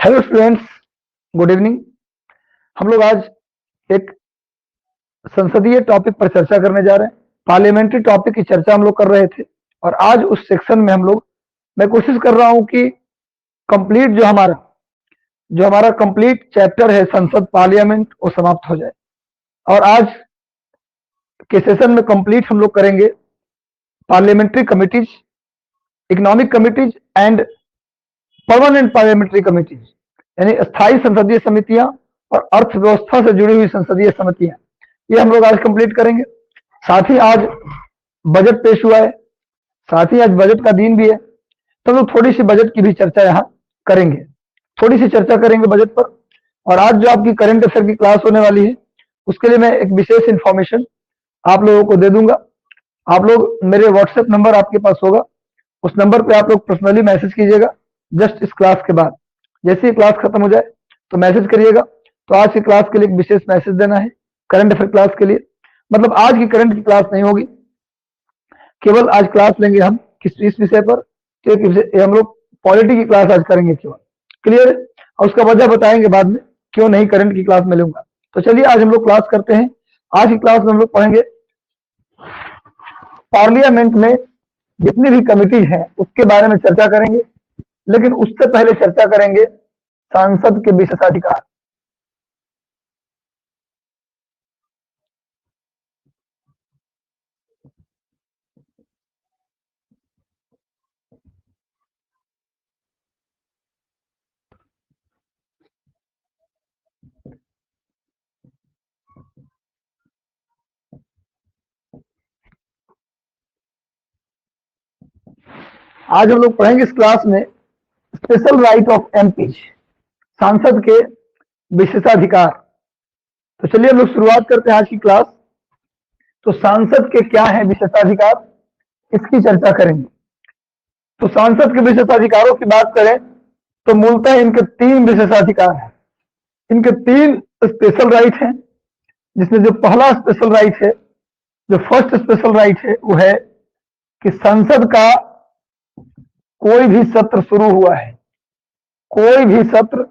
Hello students, good evening. हम लोग आज एक संसदीय टॉपिक पर चर्चा करने जा रहे हैं। पार्लियामेंट्री टॉपिक की चर्चा हम लोग कर रहे थे और आज उस सेक्शन में मैं कोशिश कर रहा हूं कि कंप्लीट जो हमारा कंप्लीट चैप्टर है संसद पार्लियामेंट वो समाप्त हो जाए। और आज के सेशन में कंप्लीट हम लोग करेंगे parliamentary committees, economic committees and permanent parliamentary committees, यानी स्थायी संसदीय समितियां और अर्थव्यवस्था से जुड़ी हुई संसदीय समितियां, ये हम लोग आज कंप्लीट करेंगे। साथ ही आज बजट पेश हुआ है, साथ ही आज बजट का दिन भी है, तो हम लोग थोड़ी सी बजट की भी चर्चा यहाँ करेंगे, थोड़ी सी चर्चा करेंगे बजट पर। और आज जो आपकी करंट अफेयर की क्लास होने वाली है उसके लिए मैं एक विशेष इंफॉर्मेशन आप लोगों को दे दूंगा। आप लोग, मेरे व्हाट्सएप नंबर आपके पास होगा, उस नंबर पे आप लोग पर्सनली मैसेज कीजिएगा। जस्ट इस क्लास के बाद जैसे ही क्लास खत्म हो जाए तो मैसेज करिएगा। तो आज की क्लास के लिए एक विशेष मैसेज देना है, करंट अफेयर क्लास के लिए। मतलब आज की करंट की क्लास नहीं होगी, केवल आज क्लास लेंगे हम इस विषय पर। तो हम लोग पॉलिटी की क्लास आज करेंगे केवल, क्लियर। और उसका वजह बताएंगे बाद में क्यों नहीं करंट की क्लास में लूंगा। तो चलिए आज हम लोग क्लास करते हैं। आज की क्लास में हम लोग पढ़ेंगे पार्लियामेंट में जितनी भी कमिटी है उसके बारे में चर्चा करेंगे, लेकिन उससे पहले चर्चा करेंगे सांसद के विशेषाधिकार। आज हम लोग पढ़ेंगे इस क्लास में स्पेशल राइट ऑफ एमपी, सांसद के विशेषाधिकार। तो चलिए हम लोग शुरुआत करते हैं आज की क्लास। तो सांसद के क्या है विशेषाधिकार, इसकी चर्चा करेंगे। तो सांसद के विशेषाधिकारों की बात करें तो मूलतः इनके 3 विशेषाधिकार हैं। इनके 3 स्पेशल राइट हैं, जिसमें जो पहला स्पेशल राइट है, जो फर्स्ट स्पेशल राइट है, वो है कि संसद का कोई भी सत्र शुरू हुआ है, कोई भी सत्र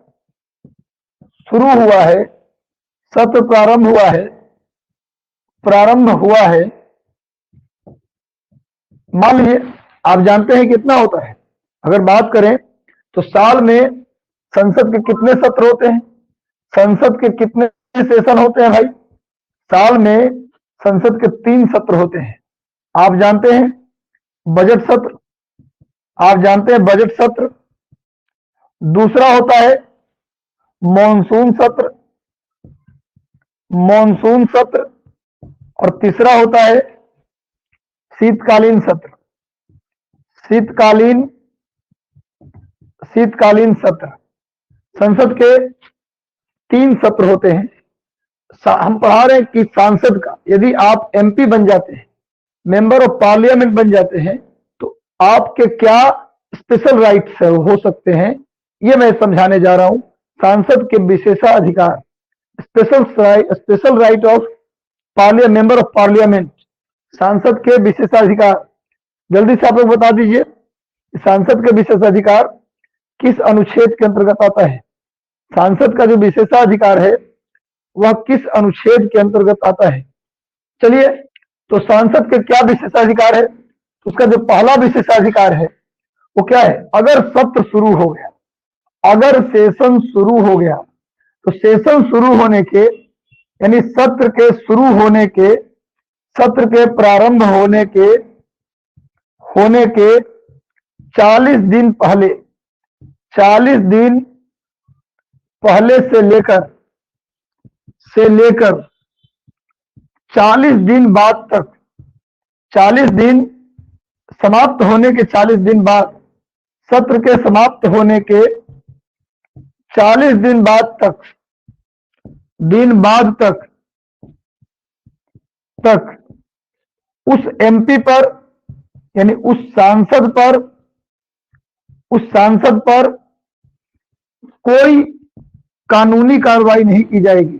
शुरू हुआ है, सत्र प्रारंभ हुआ है। मान लीजिए, आप जानते हैं कितना होता है, अगर बात करें तो साल में संसद के कितने सत्र होते हैं, संसद के कितने सेशन होते हैं भाई? साल में संसद के 3 सत्र होते हैं। आप जानते हैं बजट सत्र, आप जानते हैं बजट सत्र, दूसरा होता है मॉनसून सत्र, और तीसरा होता है शीतकालीन सत्र। शीतकालीन सत्र, संसद के 3 सत्र होते हैं। हम पढ़ा रहे हैं कि सांसद का, यदि आप एमपी बन जाते हैं, मेंबर ऑफ पार्लियामेंट बन जाते हैं, तो आपके क्या स्पेशल राइट्स हो सकते हैं, ये मैं समझाने जा रहा हूं। सांसद के विशेषाधिकार, special right of member of parliament, सांसद के विशेषाधिकार। जल्दी से आप लोग बता दीजिए, सांसद के विशेषाधिकार किस अनुच्छेद के अंतर्गत आता है? सांसद का जो विशेषाधिकार है वह किस अनुच्छेद के अंतर्गत आता है? चलिए, तो सांसद के क्या विशेषाधिकार है? तो उसका जो पहला विशेषाधिकार है वो क्या है? अगर सत्र शुरू हो गया, अगर सेशन शुरू हो गया, तो सेशन शुरू होने के, यानी सत्र के शुरू होने के, सत्र के प्रारंभ होने के 40 दिन पहले, 40 दिन पहले से लेकर 40 दिन बाद तक, 40 दिन समाप्त होने के 40 दिन बाद, सत्र के समाप्त होने के 40 दिन बाद तक उस एमपी पर, यानी उस सांसद पर कोई कानूनी कार्रवाई नहीं की जाएगी,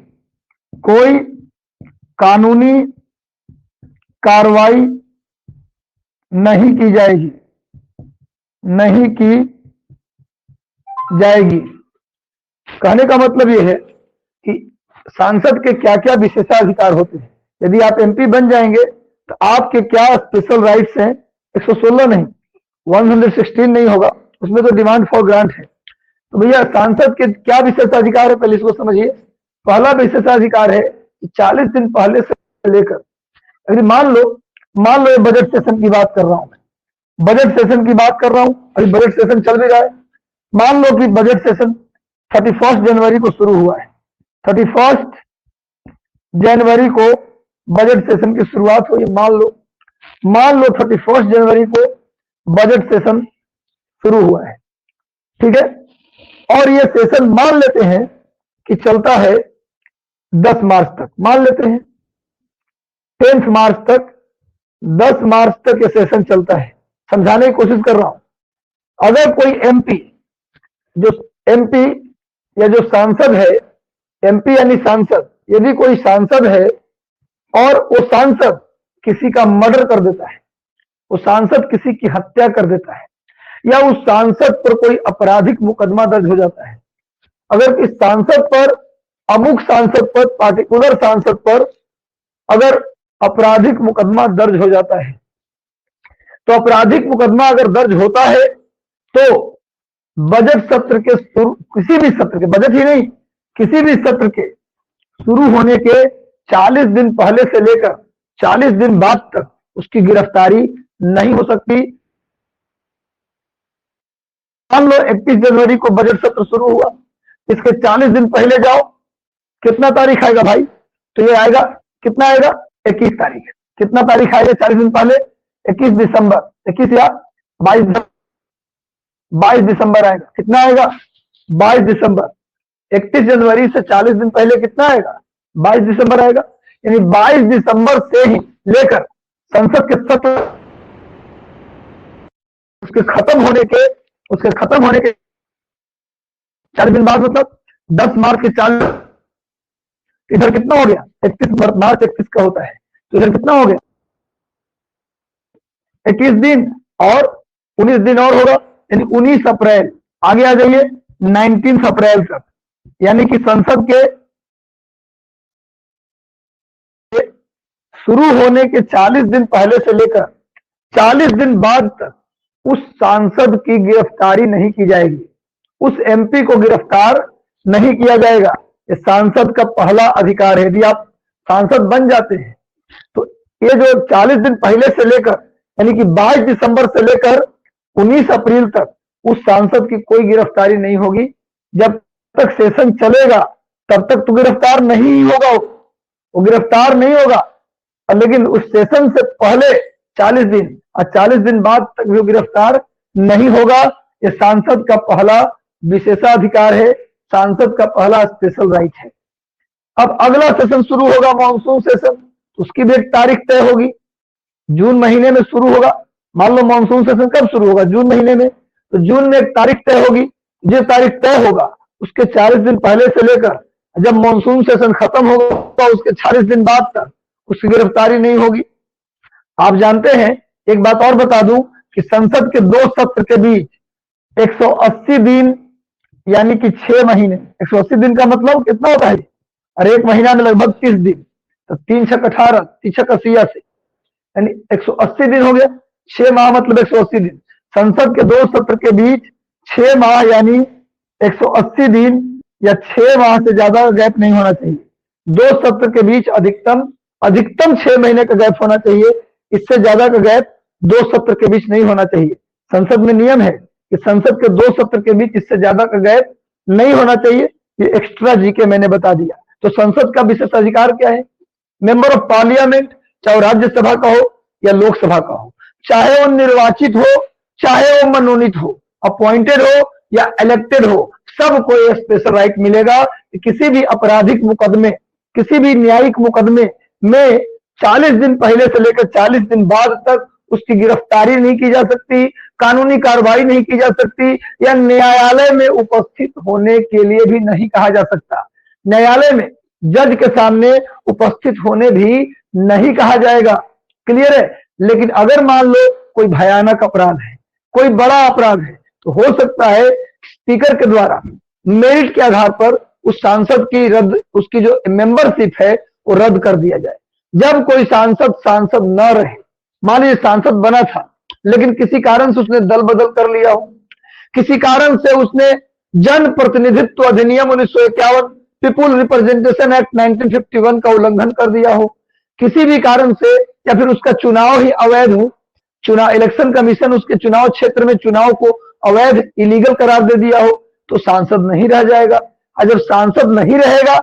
कोई कानूनी कार्रवाई नहीं की जाएगी। कहने का मतलब यह है कि सांसद के क्या क्या विशेषाधिकार होते हैं। यदि आप एमपी बन जाएंगे तो आपके क्या स्पेशल राइट्स हैं। 116 नहीं, 116 नहीं होगा, उसमें तो डिमांड फॉर ग्रांट है। तो भैया सांसद के क्या विशेषाधिकार है, पहले इसको समझिए। पहला विशेषाधिकार है कि 40 दिन पहले से लेकर, अगर मान लो ये बजट सेशन की बात कर रहा हूं, मैं बजट सेशन की बात कर रहा हूं, अभी बजट सेशन चल भी रहा है। मान लो कि बजट सेशन 31 जनवरी को शुरू हुआ है, 31 जनवरी को बजट सेशन की शुरुआत हुई। मान लो 31 जनवरी को बजट सेशन शुरू हुआ है, ठीक है। और ये सेशन मान लेते हैं कि चलता है 10 मार्च तक, मान लेते हैं 10 मार्च तक, 10 मार्च तक ये सेशन चलता है। समझाने की कोशिश कर रहा हूं। अगर कोई एमपी या जो सांसद है, एमपी यानी सांसद, यदि कोई सांसद है और वो सांसद किसी का मर्डर कर देता है, वो सांसद किसी की हत्या कर देता है, या उस सांसद पर कोई आपराधिक मुकदमा दर्ज हो जाता है, अगर इस सांसद पर, अमुक सांसद पर, पार्टिकुलर सांसद पर अगर आपराधिक मुकदमा दर्ज हो जाता है, तो आपराधिक मुकदमा अगर दर्ज होता है तो बजट सत्र के किसी भी सत्र के, बजट ही नहीं, किसी भी सत्र के शुरू होने के 40 दिन पहले से लेकर 40 दिन बाद तक उसकी गिरफ्तारी नहीं हो सकती। मान लो 31 जनवरी को बजट सत्र शुरू हुआ, इसके 40 दिन पहले जाओ, कितना तारीख आएगा भाई? तो ये आएगा, कितना आएगा? 21 तारीख। कितना तारीख आएगा 40 दिन पहले? 21 दिसंबर, 21 या 22 दिसंबर आएगा। कितना आएगा? 22 दिसंबर। 31 जनवरी से 40 दिन पहले कितना आएगा? 22 दिसंबर आएगा। यानी 22 दिसंबर से ही लेकर संसद के सत्र उसके खत्म होने के 40 दिन बाद, मतलब 10 मार्च के 40, इधर कितना हो गया? 31 मार्च 31 का होता है, तो इधर कितना हो गया? 21 दिन और 19 दिन और होगा, यानी 19 अप्रैल। आगे आ जाइए 19 अप्रैल तक, यानी कि संसद के शुरू होने के 40 दिन पहले से लेकर 40 दिन बाद तक उस सांसद की गिरफ्तारी नहीं की जाएगी, उस एमपी को गिरफ्तार नहीं किया जाएगा। ये सांसद का पहला अधिकार है। यदि आप सांसद बन जाते हैं तो ये जो 40 दिन पहले से लेकर, यानी कि 22 दिसंबर से लेकर 19 अप्रैल तक उस सांसद की कोई गिरफ्तारी नहीं होगी। जब तक सेशन चलेगा तब तक तो गिरफ्तार नहीं होगा, वो गिरफ्तार नहीं होगा। लेकिन उस सेशन से पहले 40 दिन और 40 दिन बाद तक भी गिरफ्तार नहीं होगा। ये सांसद का पहला विशेषाधिकार है, सांसद का पहला स्पेशल राइट है। अब अगला सेशन शुरू होगा मॉनसून सेशन, उसकी भी एक तारीख तय होगी, जून महीने में शुरू होगा। मान लो मॉनसून सेशन कब शुरू होगा? जून महीने में। तो जून में एक तारीख तय होगी, जो तारीख तय होगा उसके 40 दिन पहले से लेकर जब मॉनसून सेशन खत्म होगा उसके 40 दिन बाद तक उसकी गिरफ्तारी नहीं होगी। आप जानते हैं, एक बात और बता दूं कि संसद के 2 सत्र के बीच 180 दिन, यानी कि 6 महीने। 180 दिन का मतलब कितना होता है? और एक महीना में लगभग 30 दिन, तो 3 छक 18, 3 छक 80, यानी 180 दिन हो गया। 6 माह मतलब 180 दिन। संसद के 2 सत्र के बीच 6 माह यानी 180 दिन या 6 माह से ज्यादा गैप नहीं होना चाहिए। 2 सत्र के बीच अधिकतम 6 महीने का गैप होना चाहिए, इससे ज्यादा का गैप 2 सत्र के बीच नहीं होना चाहिए। संसद में नियम है कि संसद के 2 सत्र के बीच इससे ज्यादा का गैप नहीं होना चाहिए। ये एक्स्ट्रा जीके मैंने बता दिया। तो संसद का विशेषाधिकार क्या है? मेंबर ऑफ पार्लियामेंट, चाहे राज्यसभा का हो या लोकसभा का हो, चाहे वो निर्वाचित हो चाहे वो मनोनीत हो, अपॉइंटेड हो या इलेक्टेड हो, सबको ये स्पेशल राइट मिलेगा कि किसी भी आपराधिक मुकदमे, किसी भी न्यायिक मुकदमे में 40 दिन पहले से लेकर 40 दिन बाद तक उसकी गिरफ्तारी नहीं की जा सकती, कानूनी कार्रवाई नहीं की जा सकती, या न्यायालय में उपस्थित होने के लिए भी नहीं कहा जा सकता। न्यायालय में जज के सामने उपस्थित होने भी नहीं कहा जाएगा। क्लियर है? लेकिन अगर मान लो कोई भयानक अपराध है, कोई बड़ा अपराध है, तो हो सकता है स्पीकर के द्वारा मेरिट के आधार पर उस सांसद की उसकी जो मेंबरशिप है वो रद्द कर दिया जाए। जब कोई सांसद न रहे, मान लीजिए सांसद बना था लेकिन किसी कारण से उसने दल बदल कर लिया हो, किसी कारण से उसने जन प्रतिनिधित्व अधिनियम 1951 पीपुल रिप्रेजेंटेशन एक्ट 1951 का उल्लंघन कर दिया हो, किसी भी कारण से, या फिर उसका चुनाव ही अवैध हो, चुनाव इलेक्शन कमीशन उसके चुनाव क्षेत्र में चुनाव को अवैध इलीगल करार दे दिया हो, तो सांसद नहीं रह जाएगा। और जब सांसद नहीं रहेगा,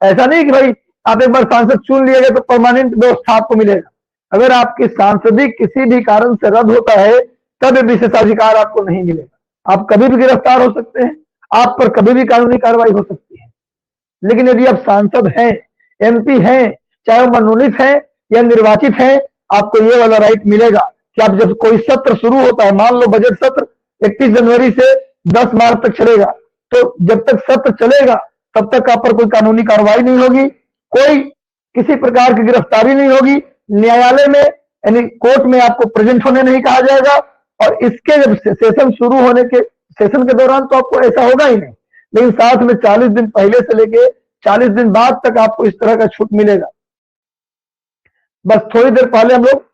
ऐसा नहीं कि भाई आप एक बार सांसद चुन लिए गए तो परमानेंट व्यवस्था आपको मिलेगा। अगर आपकी सांसदी किसी भी कारण से रद्द होता है तब विशेषाधिकार आपको नहीं मिलेगा। आप कभी भी गिरफ्तार हो सकते हैं, आप पर कभी भी कानूनी कार्रवाई हो सकती है। लेकिन यदि आप सांसद हैं, एमपी हैं, चाहे वो मनोनीत है या निर्वाचित है, आपको ये वाला राइट मिलेगा कि आप जब कोई सत्र शुरू होता है, मान लो बजट सत्र 31 जनवरी से 10 मार्च तक चलेगा, तो जब तक सत्र चलेगा तब तक आप पर कोई कानूनी कार्रवाई नहीं होगी, कोई किसी प्रकार की गिरफ्तारी नहीं होगी, न्यायालय में यानी कोर्ट में आपको प्रेजेंट होने नहीं कहा जाएगा। और इसके जब सेशन शुरू होने के सेशन के दौरान तो आपको ऐसा होगा ही नहीं, लेकिन साथ में 40 दिन पहले से लेके 40 दिन बाद तक आपको इस तरह का छूट मिलेगा। बस थोड़ी देर पहले हम लोग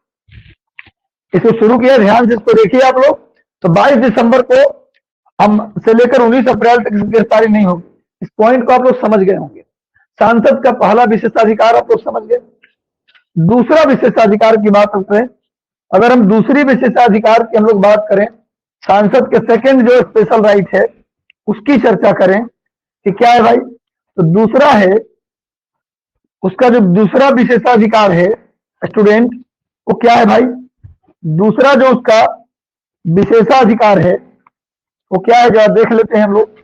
इसको शुरू किया, ध्यान से इसको देखिए आप लोग। तो 22 दिसंबर को हम से लेकर 19 अप्रैल तक गिरफ्तारी नहीं होगी। इस पॉइंट को आप लोग समझ गए होंगे। सांसद का पहला विशेषाधिकार आप लोग समझ गए। दूसरा विशेषाधिकार की बात करते हैं। अगर हम दूसरी विशेषाधिकार की हम लोग बात करें, सांसद के सेकंड जो स्पेशल राइट है उसकी चर्चा करें कि क्या है भाई, तो दूसरा है उसका जो दूसरा विशेषाधिकार है स्टूडेंट, वो क्या है भाई? दूसरा जो उसका विशेषाधिकार है वो क्या है, जरा देख लेते हैं हम लोग।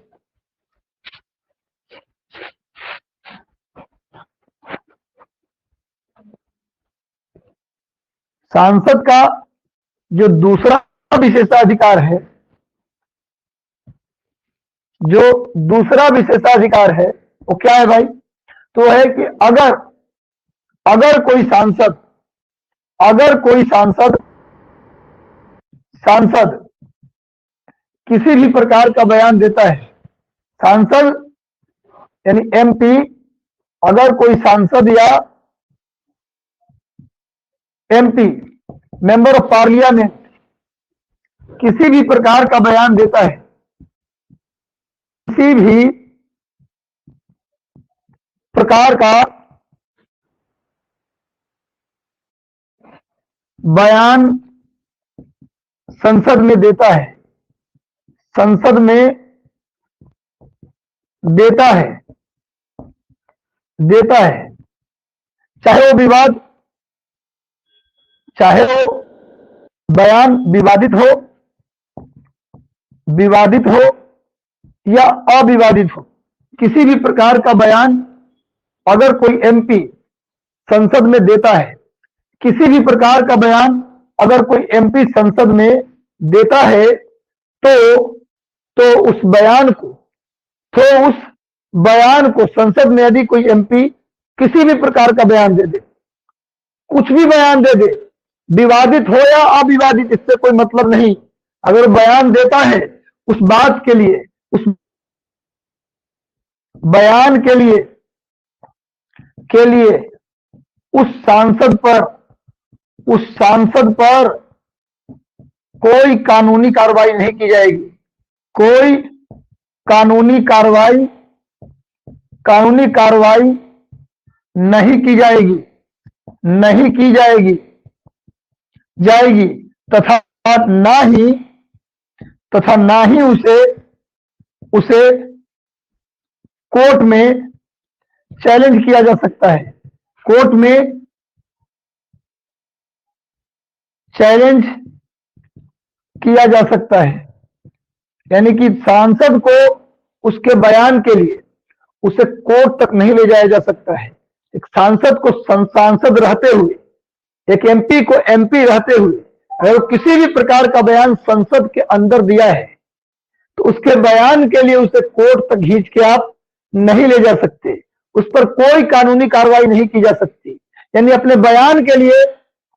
सांसद का जो दूसरा विशेषाधिकार है, जो दूसरा विशेषाधिकार है वो क्या है भाई? तो है कि अगर कोई सांसद किसी भी प्रकार का बयान देता है, सांसद यानी एमपी, अगर कोई सांसद या एमपी मेंबर ऑफ पार्लियामेंट किसी भी प्रकार का बयान देता है, किसी भी प्रकार का बयान संसद में देता है, संसद में देता है, चाहे वो बयान विवादित हो या अविवादित हो, किसी भी प्रकार का बयान अगर कोई एमपी संसद में देता है, किसी भी प्रकार का बयान अगर कोई एमपी संसद में देता है, तो उस बयान को संसद में यदि कोई एमपी किसी भी प्रकार का बयान दे दे, कुछ भी बयान दे दे, विवादित हो या अविवादित, इससे कोई मतलब नहीं, अगर बयान देता है उस बात के लिए, उस बयान के लिए उस सांसद पर कोई कानूनी कार्रवाई नहीं की जाएगी, कोई कानूनी कार्रवाई नहीं की जाएगी तथा ना ही उसे कोर्ट में चैलेंज किया जा सकता है, कोर्ट में चैलेंज किया जा सकता है। यानी कि सांसद को उसके बयान के लिए उसे कोर्ट तक नहीं ले जाया जा सकता है। एक सांसद को सांसद रहते हुए, एक एमपी को एमपी रहते हुए अगर किसी भी प्रकार का बयान संसद के अंदर दिया है तो उसके बयान के लिए उसे कोर्ट तक खींच के आप नहीं ले जा सकते, उस पर कोई कानूनी कार्रवाई नहीं की जा सकती। यानी अपने बयान के लिए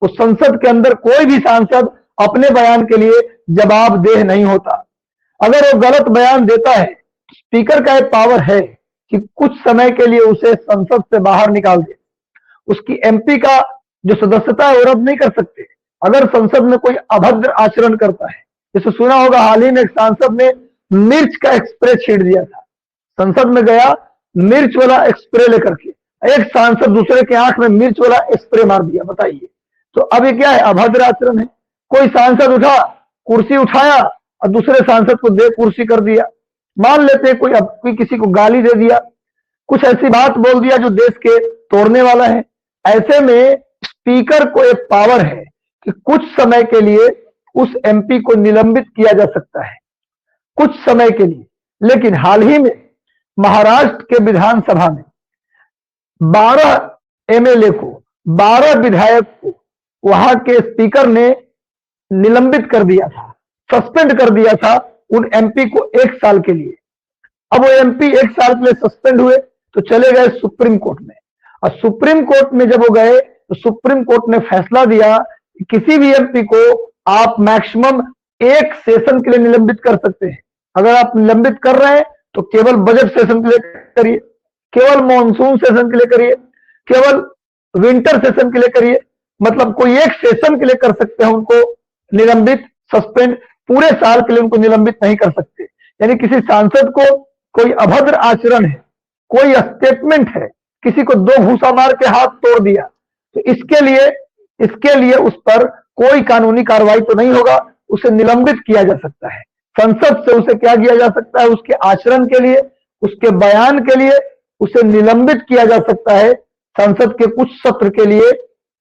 उस संसद के अंदर कोई भी सांसद अपने बयान के लिए जवाबदेह नहीं होता। अगर वो गलत बयान देता है स्पीकर का एक पावर है कि कुछ समय के लिए उसे संसद से बाहर निकाल दे। उसकी एमपी का जो सदस्यता है वो रद्द नहीं कर सकते अगर संसद में कोई अभद्र आचरण करता है। जैसे सुना होगा, हाल ही में एक सांसद ने मिर्च का स्प्रे छीट दिया था। संसद में गया मिर्च वाला स्प्रे लेकर के, एक सांसद दूसरे के आंख में मिर्च वाला स्प्रे मार दिया। बताइए, तो अब ये क्या है? अभद्र आचरण है। कोई सांसद उठा, कुर्सी उठाया और दूसरे सांसद को दे कुर्सी कर दिया। मान लेते हैं कोई किसी को गाली दे दिया, कुछ ऐसी बात बोल दिया जो देश के तोड़ने वाला है। ऐसे में स्पीकर को एक पावर है कि कुछ समय के लिए उस एमपी को निलंबित किया जा सकता है, कुछ समय के लिए। लेकिन हाल ही में महाराष्ट्र के विधानसभा में 12 एमएलए को, 12 विधायक को वहां के स्पीकर ने निलंबित कर दिया था, सस्पेंड कर दिया था उन एमपी को 1 साल के लिए। अब वो एमपी 1 साल के लिए सस्पेंड हुए तो चले गए सुप्रीम कोर्ट में। और सुप्रीम कोर्ट में जब वो गए तो सुप्रीम कोर्ट ने फैसला दिया कि किसी भी एमपी को आप मैक्सिमम 1 सेशन के लिए निलंबित कर सकते हैं। अगर आप निलंबित कर रहे हैं तो केवल बजट सेशन के लिए करिए, केवल मॉनसून सेशन के लिए करिए, केवल विंटर सेशन के लिए करिए। मतलब कोई 1 सेशन के लिए कर सकते हैं उनको निलंबित, सस्पेंड। पूरे साल के लिए उनको निलंबित नहीं कर सकते। यानी किसी सांसद को कोई अभद्र आचरण है, कोई स्टेटमेंट है, किसी को 2 घूसा मार के हाथ तोड़ दिया, तो इसके लिए उस पर कोई कानूनी कार्रवाई तो नहीं होगा, उसे निलंबित किया जा सकता है। संसद से उसे क्या किया जा सकता है? उसके आचरण के लिए, उसके बयान के लिए उसे निलंबित किया जा सकता है संसद के कुछ सत्र के लिए,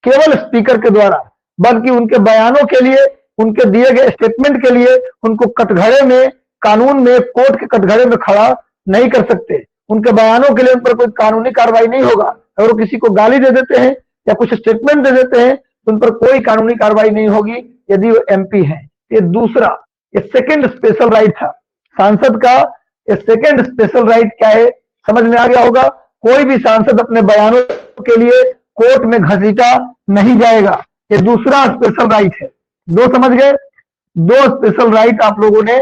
केवल स्पीकर के द्वारा। बल्कि उनके बयानों के लिए, उनके दिए गए स्टेटमेंट के लिए उनको कटघरे में, कानून में, कोर्ट के कटघरे में खड़ा नहीं कर सकते। उनके बयानों के लिए उन पर कोई कानूनी कार्रवाई नहीं होगा। अगर वो किसी को गाली दे देते हैं या कुछ स्टेटमेंट दे देते हैं तो उन पर कोई कानूनी कार्रवाई नहीं होगी यदि वो एमपी हैं। ये दूसरा, ये सेकंड स्पेशल राइट था सांसद का। ये सेकंड स्पेशल राइट क्या है समझ में आ गया होगा। कोई भी सांसद अपने बयानों के लिए कोर्ट में घसीटा नहीं जाएगा। ये दूसरा स्पेशल राइट है। 2 समझ गए? 2 स्पेशल राइट आप लोगों ने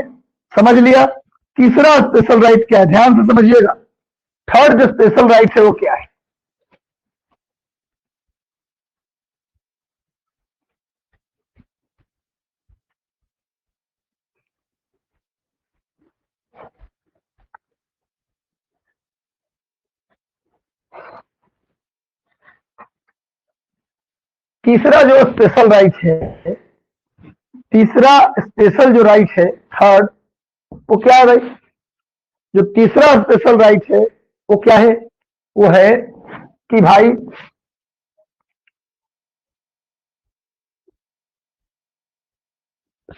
समझ लिया। तीसरा स्पेशल राइट क्या है? ध्यान से समझिएगा। थर्ड जो स्पेशल राइट है वो क्या है? तीसरा जो स्पेशल राइट है, तीसरा स्पेशल जो राइट है, थर्ड, वो क्या है भाई? जो तीसरा स्पेशल राइट है वो क्या है? वो है कि भाई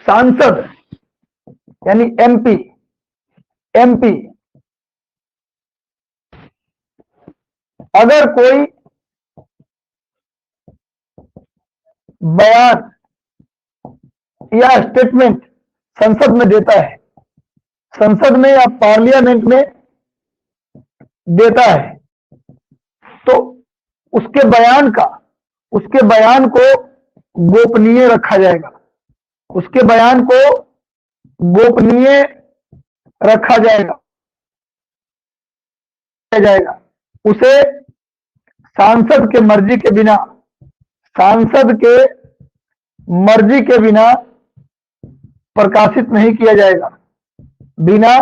सांसद यानी एमपी अगर कोई बयान या स्टेटमेंट संसद में देता है, संसद में या पार्लियामेंट में देता है, तो उसके बयान को गोपनीय रखा जाएगा। उसके बयान को गोपनीय रखा जाएगा। उसे सांसद के मर्जी के बिना प्रकाशित नहीं किया जाएगा। बिना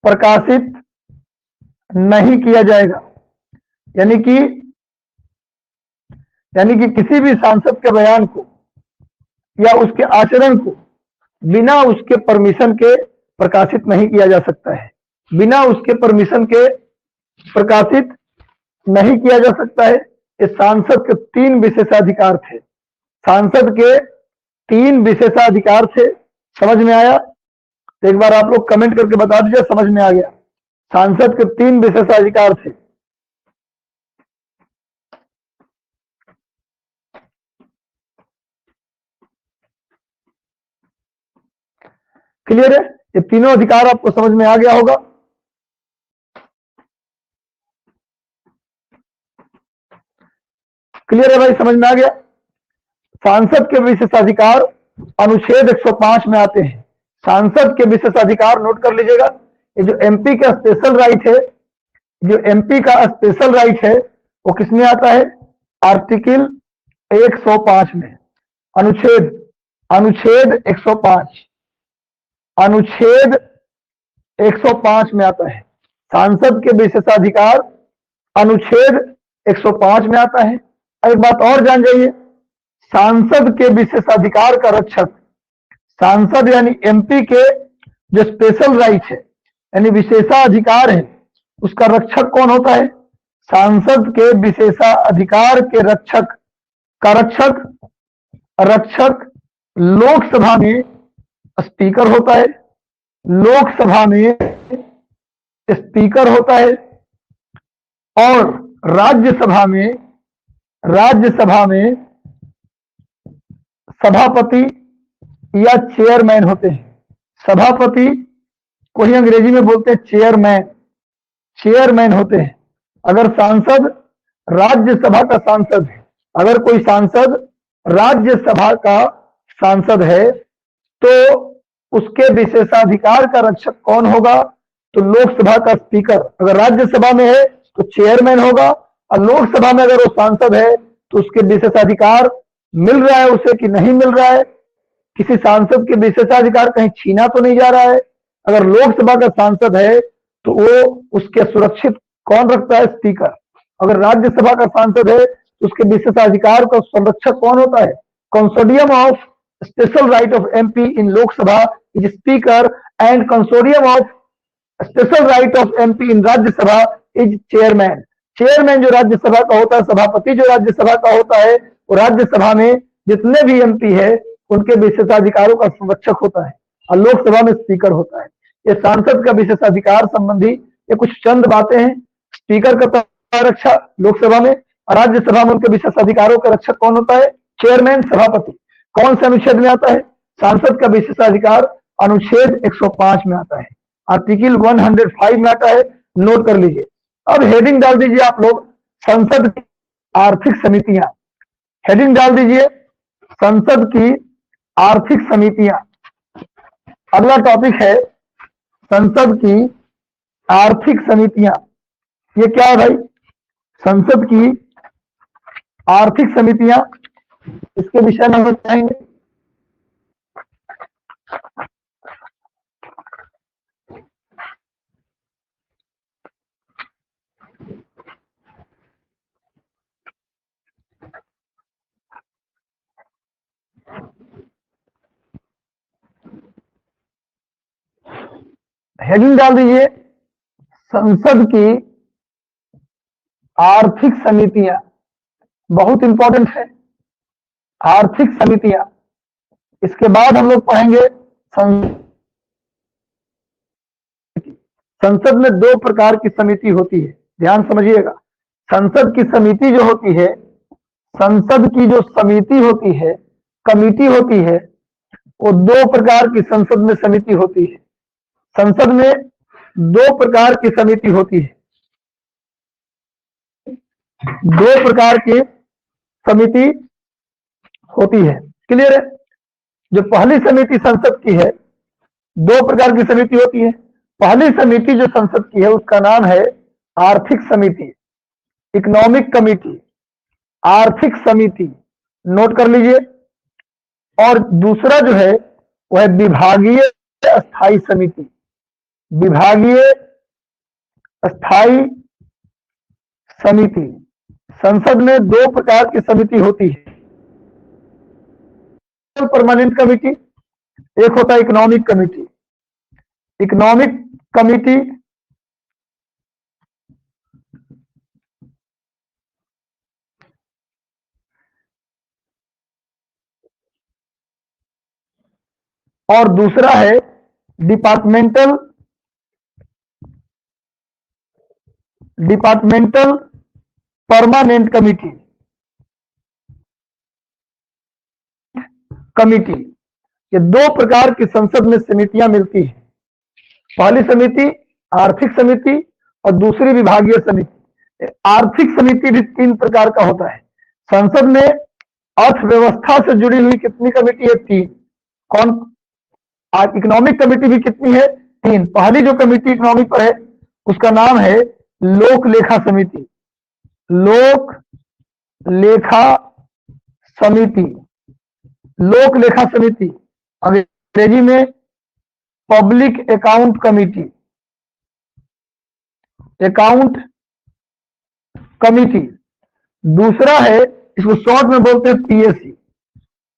प्रकाशित नहीं किया जाएगा। यानी कि किसी भी सांसद के बयान को या उसके आचरण को बिना उसके परमिशन के प्रकाशित नहीं किया जा सकता है। बिना उसके परमिशन के प्रकाशित नहीं किया जा सकता है। इस सांसद के 3 विशेषाधिकार थे। सांसद के 3 विशेषाधिकार थे। समझ में आया? तो एक बार आप लोग कमेंट करके बता दीजिए समझ में आ गया। सांसद के 3 विशेषाधिकार थे। क्लियर है? ये तीनों अधिकार आपको समझ में आ गया होगा। क्लियर है भाई? समझ में आ गया। सांसद के विशेषाधिकार अनुच्छेद 105 में आते हैं। सांसद के विशेषाधिकार नोट कर लीजिएगा। ये जो एमपी का स्पेशल राइट है, जो एमपी का स्पेशल राइट है वो किसमें आता है? आर्टिकल 105 में, अनुच्छेद अनुच्छेद 105, अनुच्छेद 105 में आता है। सांसद के विशेषाधिकार अनुच्छेद 105 में आता है। एक बात और जान जाइए, सांसद के विशेषाधिकार का रक्षक, सांसद यानी एमपी के जो स्पेशल राइट है यानी विशेषाधिकार है, उसका रक्षक कौन होता है? सांसद के विशेषाधिकार के रक्षक का रक्षक लोकसभा में स्पीकर होता है। लोकसभा में स्पीकर होता है और राज्यसभा में सभापति या चेयरमैन होते हैं। सभापति को ही अंग्रेजी में बोलते हैं चेयरमैन होते हैं। अगर सांसद राज्यसभा का सांसद है, अगर कोई सांसद राज्यसभा का सांसद है तो उसके विशेषाधिकार का रक्षक कौन होगा? तो लोकसभा का स्पीकर। अगर राज्यसभा में है तो चेयरमैन होगा, और लोकसभा में अगर वो सांसद है तो उसके विशेषाधिकार मिल रहा है उसे कि नहीं मिल रहा है, किसी सांसद के विशेषाधिकार कहीं छीना तो नहीं जा रहा है। अगर लोकसभा का सांसद है तो वो उसके सुरक्षित कौन रखता है? स्पीकर। अगर राज्यसभा का सांसद है तो उसके विशेषाधिकार का संरक्षक कौन होता है? Consortium of special right of MP in Lok Sabha is speaker and consortium of special right of MP in Rajya Sabha is chairman. Chairman जो राज्यसभा का होता है, सभापति जो राज्यसभा का होता है, वो राज्यसभा में जितने भी एमपी है उनके विशेषाधिकारों का संरक्षक होता है, और लोकसभा में स्पीकर होता है। ये सांसद का विशेषाधिकार संबंधी ये कुछ चंद बातें हैं। स्पीकर का रक्षा लोकसभा में, और राज्यसभा में उनके विशेषाधिकारों का रक्षक कौन होता है? चेयरमैन, सभापति। कौन से अनुच्छेद में आता है? सांसद का विशेषाधिकार अनुच्छेद 105 में आता है, आर्टिकल 105 में आता है। नोट कर लीजिए। अब हेडिंग डाल दीजिए आप लोग, संसद की आर्थिक समितियां। हेडिंग डाल दीजिए, संसद की आर्थिक समितियां। अगला टॉपिक है संसद की आर्थिक समितियां। ये क्या है भाई? संसद की आर्थिक समितियां, इसके विषय में हम बताएंगे। हेडिंग डाल दीजिए, संसद की आर्थिक समितियां। बहुत इंपॉर्टेंट है आर्थिक समितियां। इसके बाद हम लोग पढ़ेंगे संसद में दो प्रकार की समिति होती है, ध्यान समझिएगा। संसद की समिति जो होती है, संसद की जो समिति होती है, कमिटी होती है, वो दो प्रकार की संसद में समिति होती है। संसद में दो प्रकार की समिति होती है, दो प्रकार की समिति होती है। क्लियर है? जो पहली समिति संसद की है, दो प्रकार की समिति होती है। पहली समिति जो संसद की है उसका नाम है आर्थिक समिति, इकोनॉमिक कमिटी, आर्थिक समिति। नोट कर लीजिए। और दूसरा जो है वह है विभागीय स्थायी समिति। विभागीय स्थायी समिति। संसद में दो प्रकार की समिति होती है, परमानेंट कमिटी, एक होता है इकोनॉमिक कमिटी। इकोनॉमिक कमिटी और दूसरा है डिपार्टमेंटल परमानेंट कमिटी। ये दो प्रकार की संसद में समितियां मिलती हैं। पहली समिति आर्थिक समिति और दूसरी विभागीय समिति। आर्थिक समिति भी तीन प्रकार का होता है। संसद में अर्थव्यवस्था से जुड़ी हुई कितनी कमिटी है? तीन। कौन? इकोनॉमिक कमिटी भी कितनी है? 3। पहली जो कमेटी इकोनॉमी पर है उसका नाम है लोक लेखा समिति। लोक लेखा समिति, लोक लेखा समिति अंग्रेजी में public account committee, account committee. दूसरा है, इसको शॉर्ट में बोलते हैं पीएससी,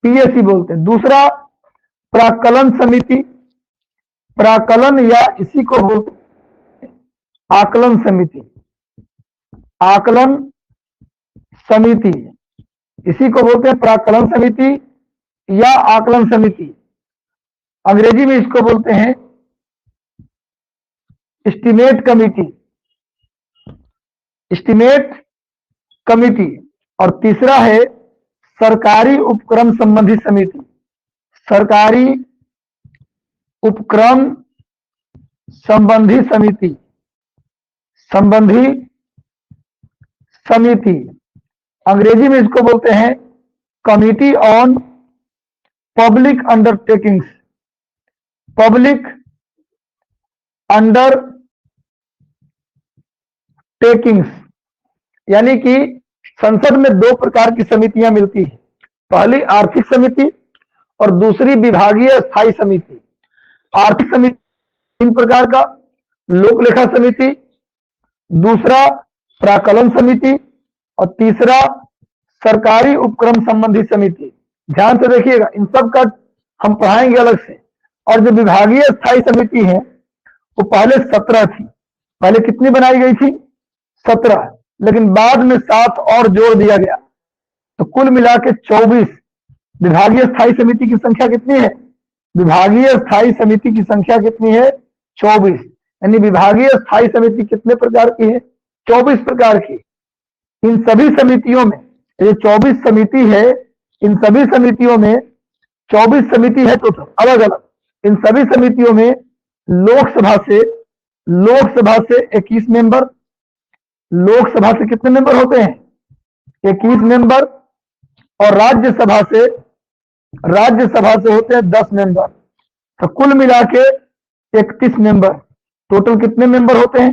पीएससी बोलते हैं। दूसरा प्राक्कलन समिति, प्राक्कलन या इसी को बोलते हैं आकलन समिति, आकलन समिति, इसी को बोलते हैं प्राक्कलन समिति या आकलन समिति। अंग्रेजी में इसको बोलते हैं एस्टिमेट कमिटी, एस्टिमेट कमिटी। और तीसरा है सरकारी उपक्रम संबंधी समिति, सरकारी उपक्रम संबंधी समिति, संबंधी समिति। अंग्रेजी में इसको बोलते हैं committee on public undertakings, public undertakings. यानी कि संसद में दो प्रकार की समितियां मिलती हैं, पहली आर्थिक समिति और दूसरी विभागीय स्थायी समिति। आर्थिक समिति 3 प्रकार का, लोक लेखा समिति, दूसरा प्राक्कलन समिति और तीसरा सरकारी उपक्रम संबंधी समिति। ध्यान से देखिएगा, इन सब का हम पढ़ाएंगे अलग से। और जो विभागीय स्थायी समिति है वो पहले 17 थी, पहले कितनी बनाई गई थी? 17, लेकिन बाद में 7 और जोड़ दिया गया, तो कुल मिला के 24। विभागीय स्थायी समिति की संख्या कितनी है? विभागीय स्थायी समिति की संख्या कितनी है? 24। यानी विभागीय स्थायी समिति कितने प्रकार की है? 24 प्रकार की। इन सभी समितियों में, ये 24 समिति है, इन सभी समितियों में 24 समिति है टोटल अलग अलग। इन सभी समितियों में लोकसभा से 21 मेंबर, लोकसभा से कितने मेंबर होते हैं? 21 मेंबर। और राज्यसभा से होते हैं 10 मेंबर। तो कुल मिला के 31 मेंबर। टोटल कितने मेंबर होते हैं?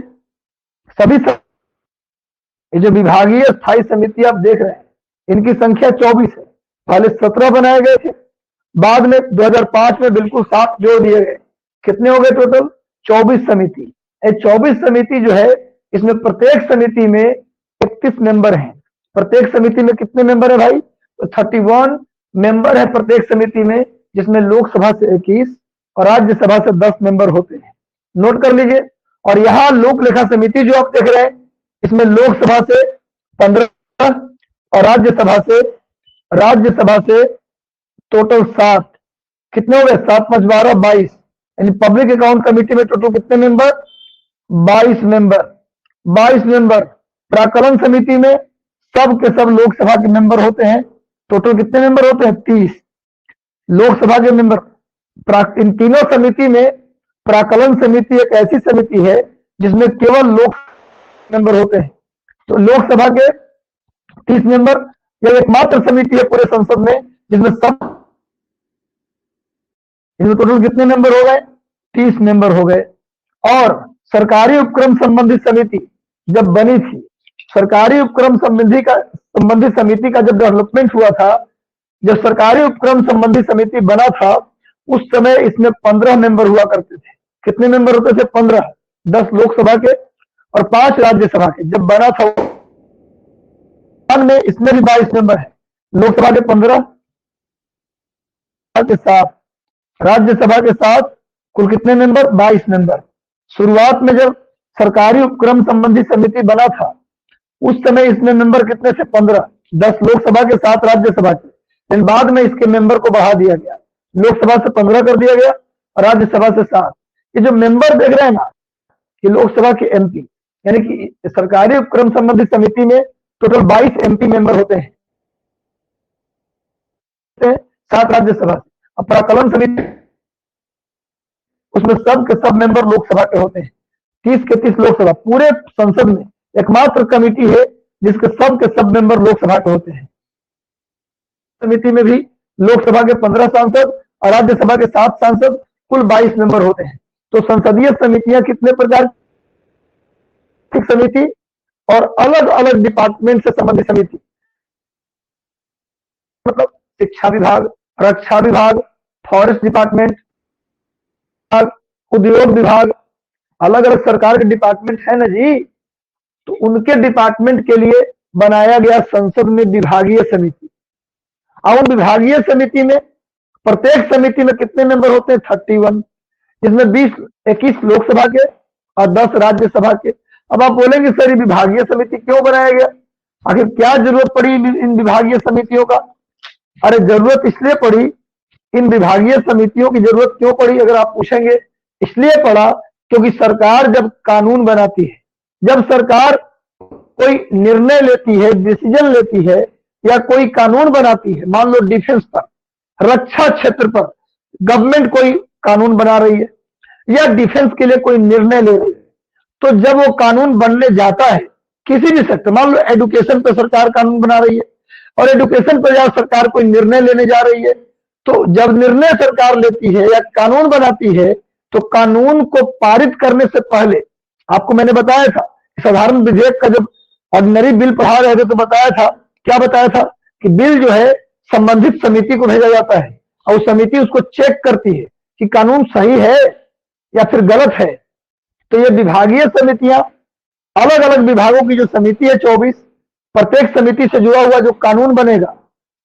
सभी ये जो विभागीय स्थायी समिति आप देख रहे हैं, इनकी संख्या 24 है। पहले 17 बनाए गए थे, बाद में 2005 में बिल्कुल 7 जोड़ दिए गए। कितने हो गए टोटल? 24 समिति। ये 24 समिति जो है, इसमें प्रत्येक समिति में 31 मेंबर हैं। प्रत्येक समिति में कितने मेंबर है भाई? तो 31 मेंबर है प्रत्येक समिति में, जिसमें लोकसभा से 21 और राज्यसभा से 10 मेंबर होते हैं। नोट कर लीजिए। और यहाँ लोक लेखा समिति जो आप देख रहे हैं, इसमें लोकसभा से 15 और राज्यसभा से टोटल 7। कितने हो गए? 7 + 12 22। यानी पब्लिक अकाउंट कमेटी में टोटल कितने मेंबर? 22 मेंबर। 22 मेंबर। प्राक्कलन समिति में सब के सब लोकसभा के मेंबर होते हैं। टोटल कितने मेंबर होते हैं? 30 लोकसभा के मेंबर। इन तीनों समिति में प्राक्कलन समिति एक ऐसी समिति है जिसमें केवल लोक मेंबर होते हैं। तो लोकसभा के 30 मेंबर, यह एकमात्र समिति है पूरे संसद में जिसमें सब, इसमें टोटल कितने मेंबर हो गए? 30 मेंबर हो गए। और सरकारी उपक्रम संबंधी समिति जब बनी थी, सरकारी उपक्रम संबंधी समिति का जब डेवलपमेंट हुआ था, जब सरकारी उपक्रम संबंधी समिति बना था, उस समय इसमें 15 मेंबर हुआ करते थे। कितने मेंबर होते थे? 15। 10 लोकसभा के और 5 राज्यसभा के। जब बना था में, इसमें भी 22 मेंबर है। लोकसभा के 15 के साथ, राज्यसभा के साथ कुल कितने मेंबर? 22 मेंबर। शुरुआत में जब सरकारी उपक्रम संबंधी समिति बना था, उस समय इसमें मेंबर कितने थे? 15। 10 लोकसभा के 7 राज्यसभा के। लेकिन बाद में इसके मेंबर को बढ़ा दिया गया, लोकसभा से 15 कर दिया गया और राज्यसभा से 7। ये जो मेंबर देख रहे हैं ना, ये लोकसभा के एमपी, यानी कि सरकारी उपक्रम संबंधी समिति में टोटल 22 एमपी मेंबर होते हैं, 7 राज्यसभा। अब प्राक्कलन समिति, उसमें सब के सब मेंबर लोकसभा के होते हैं। 30 के 30 लोकसभा। पूरे संसद में एकमात्र कमेटी है जिसके सब के सब मेंबर लोकसभा के होते हैं। समिति में भी लोकसभा के 15 सांसद और राज्यसभा के 7 सांसद, कुल 22 मेंबर होते हैं। तो संसदीय समितियां कितने प्रकार की समिति और अलग अलग डिपार्टमेंट से संबंधित समिति, मतलब शिक्षा विभाग, रक्षा विभाग, फॉरेस्ट डिपार्टमेंट, उद्योग विभाग, अलग अलग सरकार के डिपार्टमेंट है ना जी। तो उनके डिपार्टमेंट के लिए बनाया गया संसद में विभागीय समिति। अब विभागीय समिति में प्रत्येक समिति में कितने मेंबर होते हैं? 31, जिसमें 21 लोकसभा के और 10 राज्यसभा के। अब आप बोलेंगे सर ये विभागीय समिति क्यों बनाया गया, आखिर क्या जरूरत पड़ी इन विभागीय समितियों का? अरे जरूरत इसलिए पड़ी, इन विभागीय समितियों की जरूरत क्यों पड़ी अगर आप पूछेंगे, इसलिए पड़ा क्योंकि सरकार जब कानून बनाती है, जब सरकार कोई निर्णय लेती है, डिसीजन लेती है या कोई कानून बनाती है, मान लो डिफेंस पर, रक्षा क्षेत्र पर गवर्नमेंट कोई कानून बना रही है या डिफेंस के लिए कोई निर्णय ले रही है, तो जब वो कानून बनने जाता है किसी भी सेक्टर, मान लो एजुकेशन पर सरकार कानून बना रही है और एजुकेशन पर जब सरकार कोई निर्णय लेने जा रही है, तो जब निर्णय सरकार लेती है या कानून बनाती है, तो कानून को पारित करने से पहले, आपको मैंने बताया था साधारण विधेयक का जब ऑर्डिनरी बिल पढ़ा रहे थे तो बताया था, क्या बताया था कि बिल जो है संबंधित समिति को भेजा जाता है और समिति उसको चेक करती है कि कानून सही है या फिर गलत है। तो ये विभागीय समितियां, अलग अलग विभागों की जो समिति है 24, प्रत्येक समिति से जुड़ा हुआ जो कानून बनेगा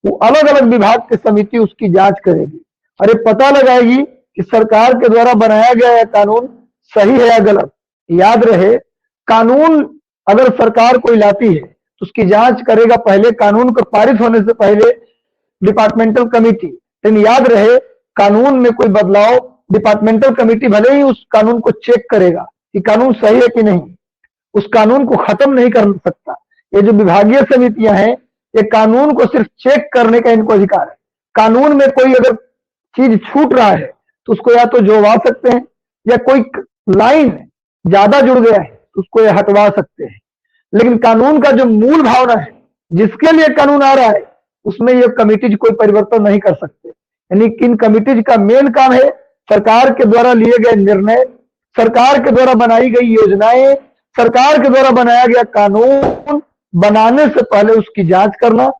वो अलग अलग विभाग की समिति उसकी जांच करेगी और ये पता लगाएगी कि सरकार के द्वारा बनाया गया कानून सही है या गलत। याद रहे, कानून अगर सरकार कोई लाती है तो उसकी जांच करेगा पहले कानून को पारित होने से पहले डिपार्टमेंटल कमेटी। लेकिन याद रहे, कानून में कोई बदलाव डिपार्टमेंटल कमेटी भले ही उस कानून को चेक करेगा कि कानून सही है कि नहीं, उस कानून को खत्म नहीं कर सकता। ये जो विभागीय समितियां हैं, ये कानून को सिर्फ चेक करने का इनको अधिकार है। कानून में कोई अगर चीज छूट रहा है तो उसको या तो जोड़वा सकते हैं या कोई लाइन ज्यादा जुड़ गया है तो उसको ये हटवा सकते हैं। लेकिन कानून का जो मूल भावना है, जिसके लिए कानून आ रहा है, उसमें ये कमिटीज कोई परिवर्तन नहीं कर सकते। यानी कि इन कमिटीज का मेन काम है सरकार के द्वारा लिए गए निर्णय, सरकार के द्वारा बनाई गई योजनाएं, सरकार के द्वारा बनाया गया कानून बनाने से पहले उसकी जांच करना,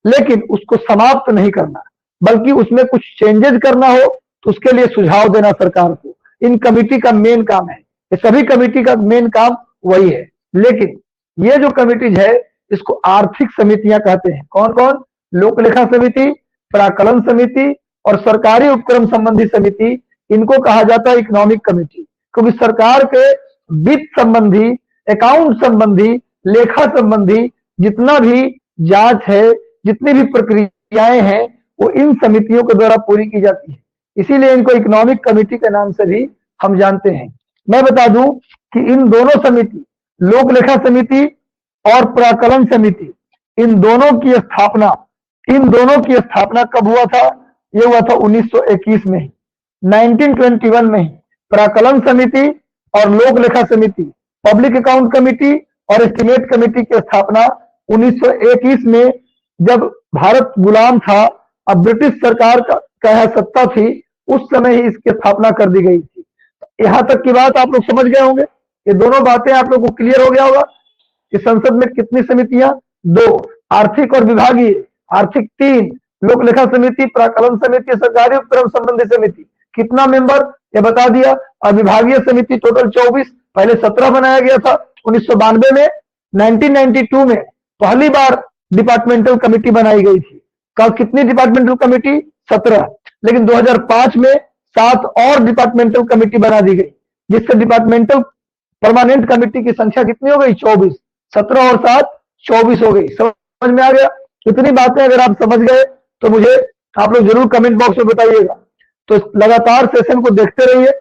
लेकिन उसको समाप्त नहीं करना, बल्कि उसमें कुछ चेंजेस करना हो तो उसके लिए सुझाव देना सरकार को। इन कमेटी का मेन काम है, ये सभी कमेटी का मेन काम वही है। लेकिन ये जो कमेटीज है इसको आर्थिक समितियां कहते हैं। कौन कौन? लोक लेखा समिति, प्राक्कलन समिति और सरकारी उपक्रम संबंधी समिति, इनको कहा जाता है इकोनॉमिक कमेटी। क्योंकि सरकार के वित्त संबंधी, अकाउंट संबंधी, लेखा संबंधी जितना भी जांच है, जितनी भी प्रक्रियाएं हैं, वो इन समितियों के द्वारा पूरी की जाती है। इसीलिए इनको इकोनॉमिक कमेटी के नाम से भी हम जानते हैं। मैं बता दूं कि इन दोनों समिति, लोक लेखा समिति और प्राक्कलन समिति, इन दोनों की स्थापना कब हुआ था? ये हुआ था 1921 में ही, 1921 में ही। प्राक्कलन समिति और लोक लेखा समिति, पब्लिक अकाउंट कमेटी और एस्टिमेट कमेटी की स्थापना 1921 में, जब भारत गुलाम था, अब ब्रिटिश सरकार का सत्ता थी, उस समय ही इसकी स्थापना कर दी गई थी। यहां तक की बात आप लोग समझ गए होंगे। ये दोनों बातें आप लोग को क्लियर हो गया होगा कि संसद में कितनी समितियां? 2, आर्थिक और विभागीय। आर्थिक 3, लोक लेखा समिति, प्राक्कलन समिति, सरकारी उपक्रम संबंधी समिति। कितना मेंबर? ये बता दिया। और विभागीय समिति टोटल 24, पहले 17 बनाया गया था 1992 में। 1992 में पहली बार डिपार्टमेंटल कमेटी बनाई गई थी। कब? कितनी डिपार्टमेंटल कमेटी? 17। लेकिन 2005 में 7 और डिपार्टमेंटल कमेटी बना दी गई, जिससे डिपार्टमेंटल परमानेंट कमेटी की संख्या कितनी हो गई? 24। 17 और 7 24 हो गई। समझ में आ गया? इतनी बातें अगर आप समझ गए तो मुझे आप लोग जरूर कमेंट बॉक्स में बताइएगा। तो लगातार सेशन को देखते रहिए,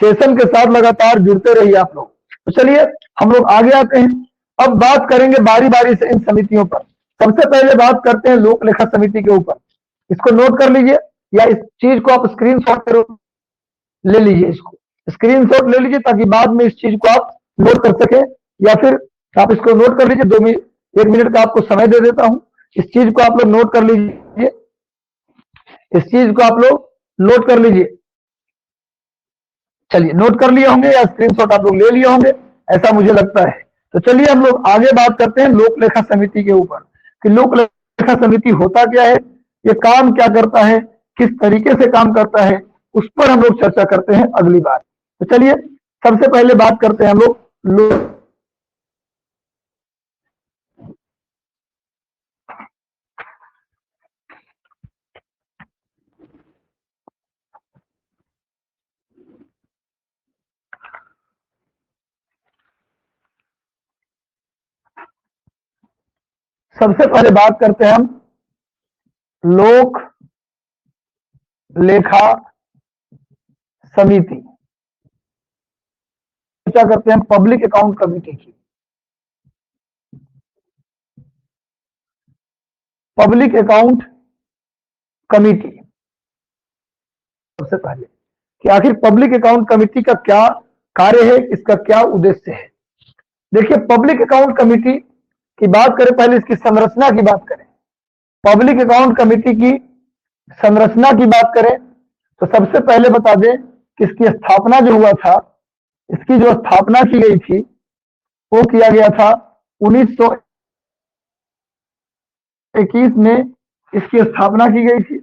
सेशन के साथ लगातार जुड़ते रहिए आप लोग। तो चलिए हम लोग आगे आते हैं। अब बात करेंगे बारी बारी से इन समितियों पर। सबसे पहले बात करते हैं लोक लेखा समिति के ऊपर। इसको नोट कर लीजिए या इस चीज को आप स्क्रीनशॉट के रूप ले लीजिए, इसको स्क्रीनशॉट ले लीजिए ताकि बाद में इस चीज को आप नोट कर सके, या फिर आप इसको नोट कर लीजिए। 1 मिनट का आपको समय दे देता हूं, इस चीज को आप लोग नोट कर लीजिए, इस चीज को आप लोग नोट कर लीजिए। चलिए नोट कर लिए होंगे या स्क्रीनशॉट आप लोग ले लिए होंगे, ऐसा मुझे लगता है। तो चलिए हम लोग आगे बात करते हैं लोक लेखा समिति के ऊपर कि लोक लेखा समिति होता क्या है, ये काम क्या करता है, किस तरीके से काम करता है, उस पर हम लोग चर्चा करते हैं अगली बार। तो चलिए सबसे पहले बात करते हैं हम लोग सबसे पहले बात करते हैं हम लोक लेखा समिति, चर्चा करते हैं पब्लिक अकाउंट कमेटी की। पब्लिक अकाउंट कमेटी सबसे पहले कि आखिर पब्लिक अकाउंट कमेटी का क्या कार्य है, इसका क्या उद्देश्य है। देखिए पब्लिक अकाउंट कमेटी की बात करें, पहले इसकी संरचना की बात करें। पब्लिक अकाउंट कमेटी की संरचना की बात करें तो सबसे पहले बता दें कि इसकी स्थापना जो हुआ था, इसकी जो स्थापना की गई थी वो किया गया था 1921 में इसकी स्थापना की गई थी।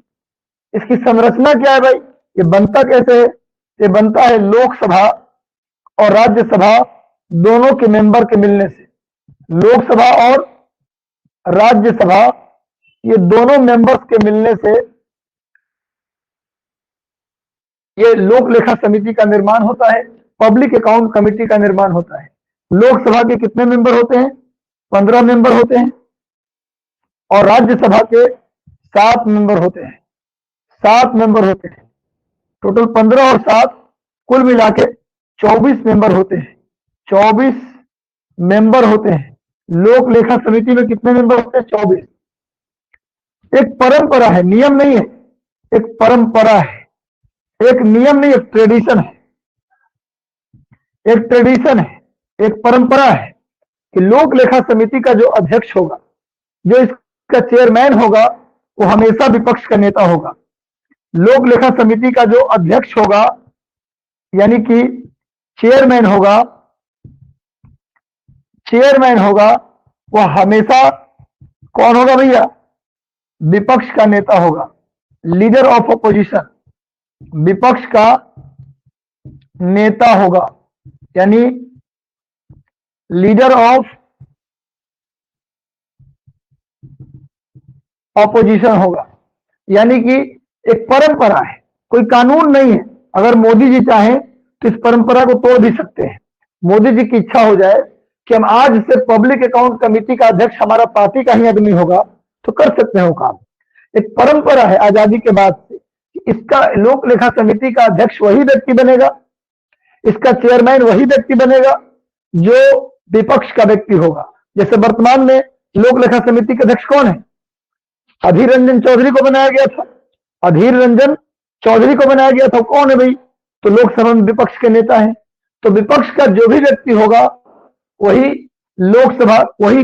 इसकी संरचना क्या है भाई, ये बनता कैसे है, ये बनता है लोकसभा और राज्यसभा दोनों के मेंबर के मिलने से। लोकसभा और राज्यसभा ये दोनों मेंबर्स के मिलने से ये लोक लेखा समिति का निर्माण होता है, पब्लिक अकाउंट कमेटी का निर्माण होता है। लोकसभा के कितने मेंबर होते हैं, 15 मेंबर होते हैं और राज्यसभा के 7 मेंबर होते हैं। 7 मेंबर होते हैं, टोटल 15 और 7 कुल मिला के 24 मेंबर होते हैं। 24 मेंबर होते हैं। लोक लेखा समिति में कितने मेंबर होते हैं, 24। एक परंपरा है, नियम नहीं है, एक परंपरा है, एक नियम नहीं, एक ट्रेडिशन है। एक ट्रेडिशन है, एक परंपरा है कि लोक लेखा समिति का जो अध्यक्ष होगा, जो इसका चेयरमैन होगा, वो हमेशा विपक्ष का नेता होगा। लोक लेखा समिति का जो अध्यक्ष होगा यानी कि चेयरमैन होगा, वह हमेशा कौन होगा भैया, विपक्ष का नेता होगा, लीडर ऑफ अपोजिशन, विपक्ष का नेता होगा, यानी लीडर ऑफ ऑपोजिशन होगा। यानी कि एक परंपरा है, कोई कानून नहीं है। अगर मोदी जी चाहें तो इस परंपरा को तोड़ भी सकते हैं। मोदी जी की इच्छा हो जाए कि हम आज से पब्लिक अकाउंट कमेटी का अध्यक्ष हमारा पार्टी का ही आदमी होगा तो कर सकते हैं वो काम। एक परंपरा है आजादी के बाद से, इसका लोक लेखा समिति का अध्यक्ष वही व्यक्ति बनेगा, इसका चेयरमैन वही व्यक्ति बनेगा जो विपक्ष का व्यक्ति होगा। जैसे वर्तमान में लोक लेखा समिति के अध्यक्ष कौन है, अधीर रंजन चौधरी को बनाया गया था। अधीर रंजन चौधरी को बनाया गया था, कौन है भाई, तो लोकसभा में विपक्ष के नेता है। तो विपक्ष का जो भी व्यक्ति होगा वही वही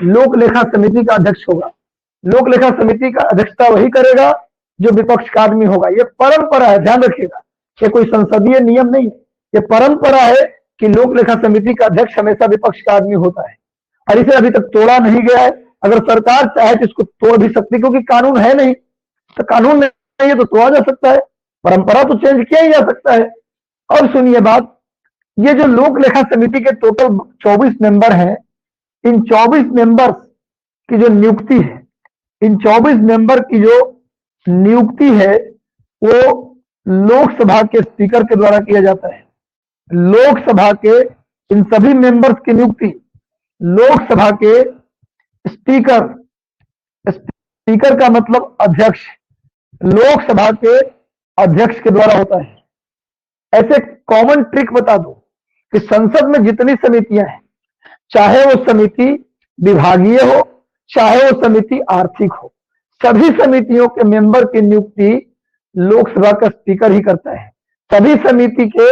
लोक लेखा समिति का अध्यक्ष होगा। लोक लेखा समिति का अध्यक्षता वही करेगा जो विपक्ष का आदमी होगा। ये परंपरा है, ध्यान रखिएगा, ये कोई संसदीय नियम नहीं है, ये परंपरा है कि लोक लेखा समिति का अध्यक्ष हमेशा विपक्ष का आदमी होता है और इसे अभी तक तोड़ा नहीं गया है। अगर सरकार चाहे तो इसको तोड़ भी सकती है, क्योंकि कानून है नहीं, तो कानून नहीं है तो तोड़ा जा सकता है, परंपरा तो चेंज किया ही जा सकता है। और सुनिए बात, ये जो लोक लेखा समिति के टोटल 24 मेंबर हैं, इन 24 मेंबर की जो नियुक्ति है, इन 24 मेंबर की जो नियुक्ति है वो लोकसभा के स्पीकर के द्वारा किया जाता है। लोकसभा के इन सभी मेंबर्स की नियुक्ति लोकसभा के स्पीकर, स्पीकर का मतलब अध्यक्ष, लोकसभा के अध्यक्ष के द्वारा होता है। ऐसे कॉमन ट्रिक बता दो कि संसद में जितनी समितियां हैं, चाहे वो समिति विभागीय हो, चाहे वो समिति आर्थिक हो, सभी समितियों के मेंबर की नियुक्ति लोकसभा का स्पीकर ही करता है। सभी समिति के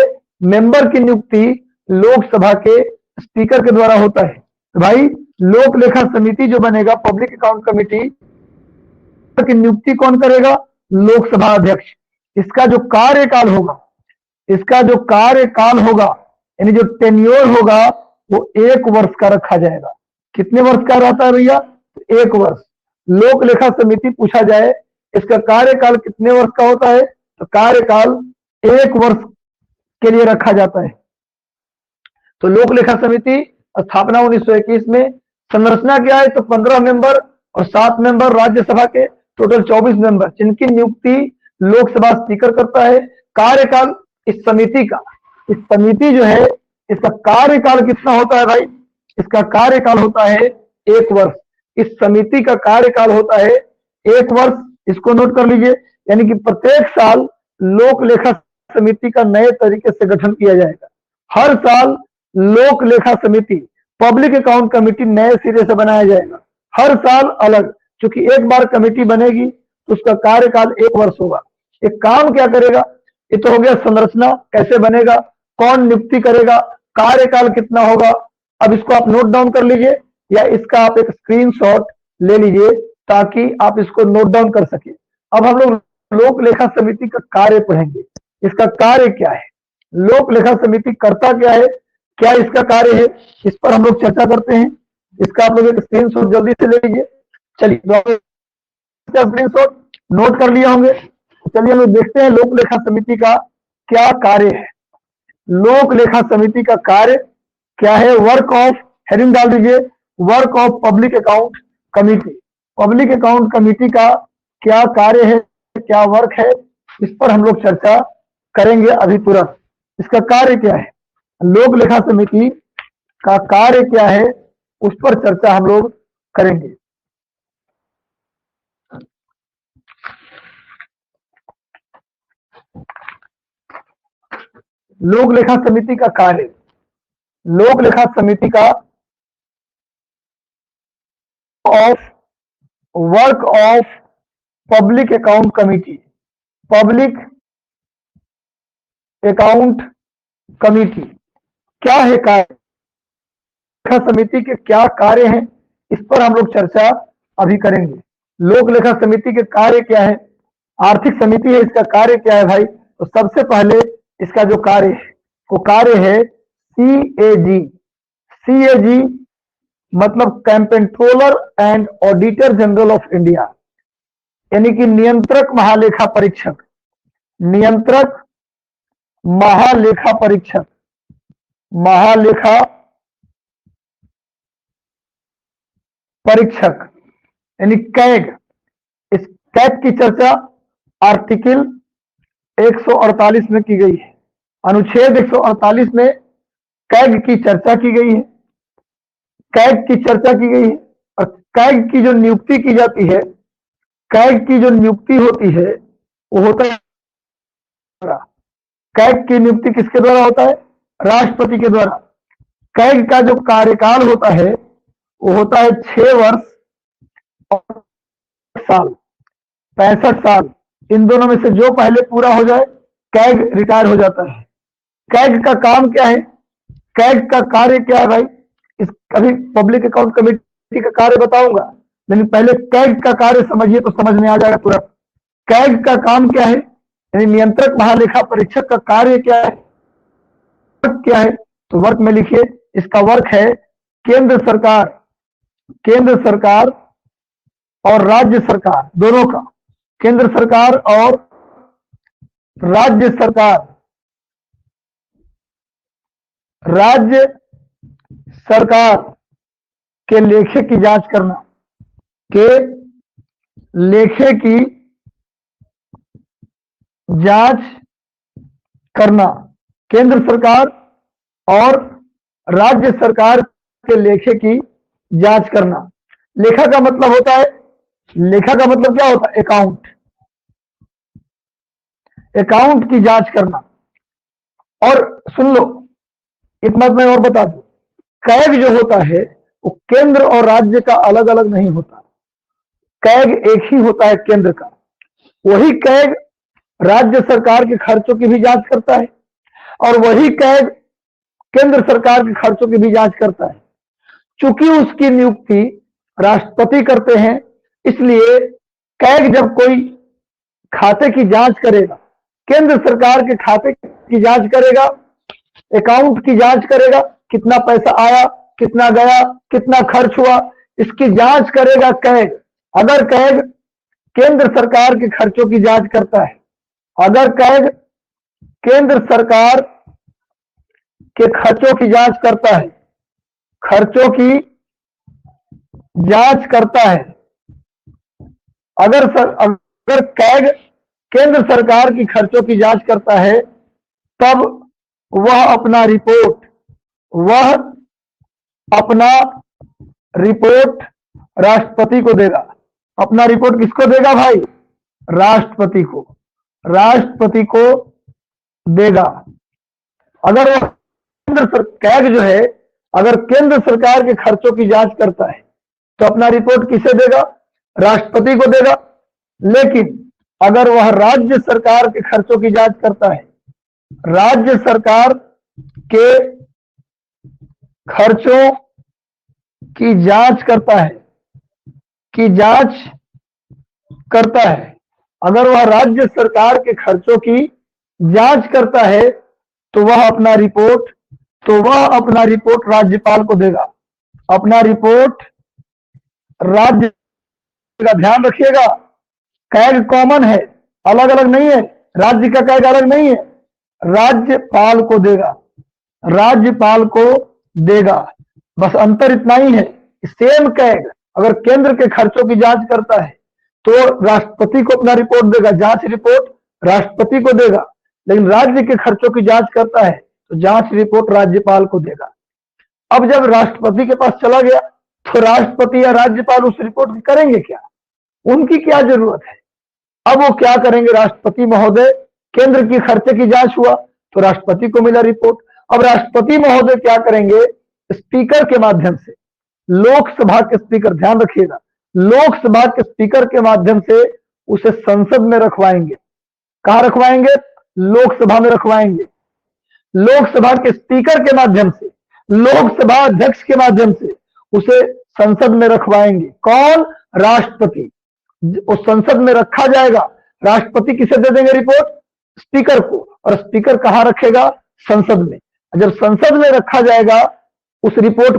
मेंबर की नियुक्ति लोकसभा के स्पीकर के द्वारा होता है। तो भाई लोक लेखा समिति जो बनेगा, पब्लिक अकाउंट कमेटी की नियुक्ति कौन करेगा, लोकसभा अध्यक्ष। इसका जो कार्यकाल होगा इसका जो कार्यकाल होगा यानी जो टेन्योर होगा वो 1 वर्ष का रखा जाएगा। कितने वर्ष का रहता है भैया? 1 वर्ष। लोक लेखा समिति पूछा जाए इसका कार्यकाल कितने वर्ष का होता है, तो कार्यकाल 1 वर्ष के लिए रखा जाता है। तो लोक लेखा समिति स्थापना 1921 में। संरचना क्या है, तो 15 मेंबर और 7 मेंबर राज्यसभा के, टोटल 24 मेंबर, जिनकी नियुक्ति लोकसभा स्पीकर करता है। कार्यकाल इस समिति का, इस समिति जो है इसका कार्यकाल कितना होता है भाई? इसका कार्यकाल होता है 1 वर्ष। इस समिति का कार्यकाल होता है 1 वर्ष। इसको नोट कर लीजिए, यानी कि प्रत्येक साल लोक लेखा समिति का नए तरीके से गठन किया जाएगा। हर साल लोक लेखा समिति, पब्लिक अकाउंट कमेटी नए सिरे से बनाया जाएगा, हर साल अलग। क्योंकि एक बार कमेटी बनेगी तो उसका कार्यकाल 1 वर्ष होगा। एक काम क्या करेगा, ये तो हो गया संरचना, कैसे बनेगा, कौन नियुक्ति करेगा, कार्यकाल कितना होगा। अब इसको आप नोट डाउन कर लीजिए या इसका आप एक स्क्रीनशॉट ले लीजिए ताकि आप इसको नोट डाउन कर सके। अब हम लोग लोक लेखा समिति का कार्य पढ़ेंगे। इसका कार्य क्या है, लोक लेखा समिति करता क्या है, क्या इसका कार्य है, इस पर हम लोग चर्चा करते हैं। इसका आप लोग एक स्क्रीनशॉट जल्दी से ले लीजिए। चलिए स्क्रीनशॉट नोट कर लिए होंगे। चलिए हम लोग देखते हैं लोक लेखा समिति का क्या कार्य है। लोक लेखा समिति का कार्य क्या है? वर्क ऑफ, हेडिंग डाल दीजिए, work of public account committee. Public account committee का क्या कार्य है, क्या वर्क है, इस पर हम लोग चर्चा करेंगे अभी तुरंत। इसका कार्य क्या है, लोक लेखा समिति का कार्य क्या है, उस पर चर्चा हम लोग करेंगे। लोक लेखा समिति का कार्य, लोक लेखा समिति का of work of public account committee, public account committee क्या है कार्य, लेखा समिति के क्या कार्य हैं, इस पर हम लोग चर्चा अभी करेंगे। लोक लेखा समिति के कार्य क्या है, आर्थिक समिति है, इसका कार्य क्या है भाई? तो सबसे पहले इसका जो कार्य है वो कार्य है CAG। CAG मतलब controller and auditor general of India, यानी कि नियंत्रक महालेखा परीक्षक, नियंत्रक महालेखा परीक्षक, महालेखा परीक्षक यानी कैग। इस कैग की चर्चा आर्टिकल 148 में की गई है, अनुच्छेद 148 में कैग की चर्चा की गई है, कैग की चर्चा की गई है। और कैग की जो नियुक्ति की जाती है, कैग की जो नियुक्ति होती है वो होता है, कैग की नियुक्ति किसके द्वारा होता है? राष्ट्रपति के द्वारा। कैग का जो कार्यकाल होता है वो होता है 6 वर्ष और साल, 65 साल। इन दोनों में से जो पहले पूरा हो जाए कैग रिटायर हो जाता है। कैग का काम क्या है, कैग का कार्य क्या है भाई? इस अभी पब्लिक अकाउंट कमेटी का कार्य बताऊंगा, लेकिन पहले कैग का कार्य समझिए तो समझ में आ जाएगा तुरंत। कैग का काम क्या है, यानी नियंत्रक महालेखा परीक्षक का कार्य क्या है, वर्क क्या है? तो वर्क में लिखिए, इसका वर्क है केंद्र सरकार, केंद्र सरकार और राज्य सरकार दोनों का, केंद्र सरकार और राज्य सरकार, राज्य सरकार के लेखे की जांच करना, के लेखे की जांच करना, केंद्र सरकार और राज्य सरकार के लेखे की जांच करना। लेखा का मतलब होता है, लेखा का मतलब क्या होता है? अकाउंट, अकाउंट की जांच करना। और सुन लो एक बात मैं और बता दूं, कैग जो होता है वो केंद्र और राज्य का अलग अलग नहीं होता, कैग एक ही होता है केंद्र का। वही कैग राज्य सरकार के खर्चों की भी जांच करता है और वही कैग केंद्र सरकार के खर्चों की भी जांच करता है। चूंकि उसकी नियुक्ति राष्ट्रपति करते हैं, इसलिए कैग जब कोई खाते की जांच करेगा, केंद्र सरकार के खाते की जांच करेगा, अकाउंट की जांच करेगा, कितना पैसा आया, कितना गया, कितना खर्च हुआ, इसकी जांच करेगा कैग। अगर कैग केंद्र सरकार के खर्चों की जांच करता है, अगर कैग केंद्र सरकार के खर्चों की जांच करता है, खर्चों की जांच करता है, अगर कैग केंद्र सरकार की खर्चों की जांच करता है, तब वह अपना रिपोर्ट राष्ट्रपति को देगा। अपना रिपोर्ट किसको देगा भाई? राष्ट्रपति को देगा। अगर वह कैग जो है अगर केंद्र सरकार के खर्चों की जांच करता है तो अपना रिपोर्ट किसे देगा? राष्ट्रपति को देगा। लेकिन अगर वह राज्य सरकार के खर्चों की जांच करता है, राज्य सरकार के खर्चों की जांच करता है, अगर वह राज्य सरकार के खर्चों की जांच करता है तो वह अपना रिपोर्ट राज्यपाल को देगा। अपना रिपोर्ट राज्य का ध्यान रखिएगा, कैग कॉमन है, अलग अलग नहीं है, राज्य का कैग अलग नहीं है, राज्यपाल को देगा। बस अंतर इतना ही है, सेम कैग अगर केंद्र के खर्चों की जांच करता है तो राष्ट्रपति को अपना रिपोर्ट देगा, जांच रिपोर्ट राष्ट्रपति को देगा। लेकिन राज्य के खर्चों की जांच करता है तो जांच रिपोर्ट राज्यपाल को देगा। अब जब राष्ट्रपति के पास चला गया तो राष्ट्रपति या राज्यपाल उस रिपोर्ट की करेंगे क्या? उनकी क्या जरूरत है? अब वो क्या करेंगे? राष्ट्रपति महोदय, केंद्र की खर्चे की जांच हुआ तो राष्ट्रपति को मिला रिपोर्ट। अब राष्ट्रपति महोदय क्या करेंगे? स्पीकर के माध्यम से, लोकसभा के स्पीकर, ध्यान रखिएगा, लोकसभा के स्पीकर के माध्यम से उसे संसद में रखवाएंगे। कहां रखवाएंगे? लोकसभा में रखवाएंगे। लोकसभा के स्पीकर के माध्यम से, लोकसभा अध्यक्ष के माध्यम से उसे संसद में रखवाएंगे। कौन? राष्ट्रपति। उस संसद में रखा जाएगा। राष्ट्रपति किसे दे देंगे रिपोर्ट? स्पीकर को। और स्पीकर कहां रखेगा? संसद में। जब संसद में रखा जाएगा उस रिपोर्ट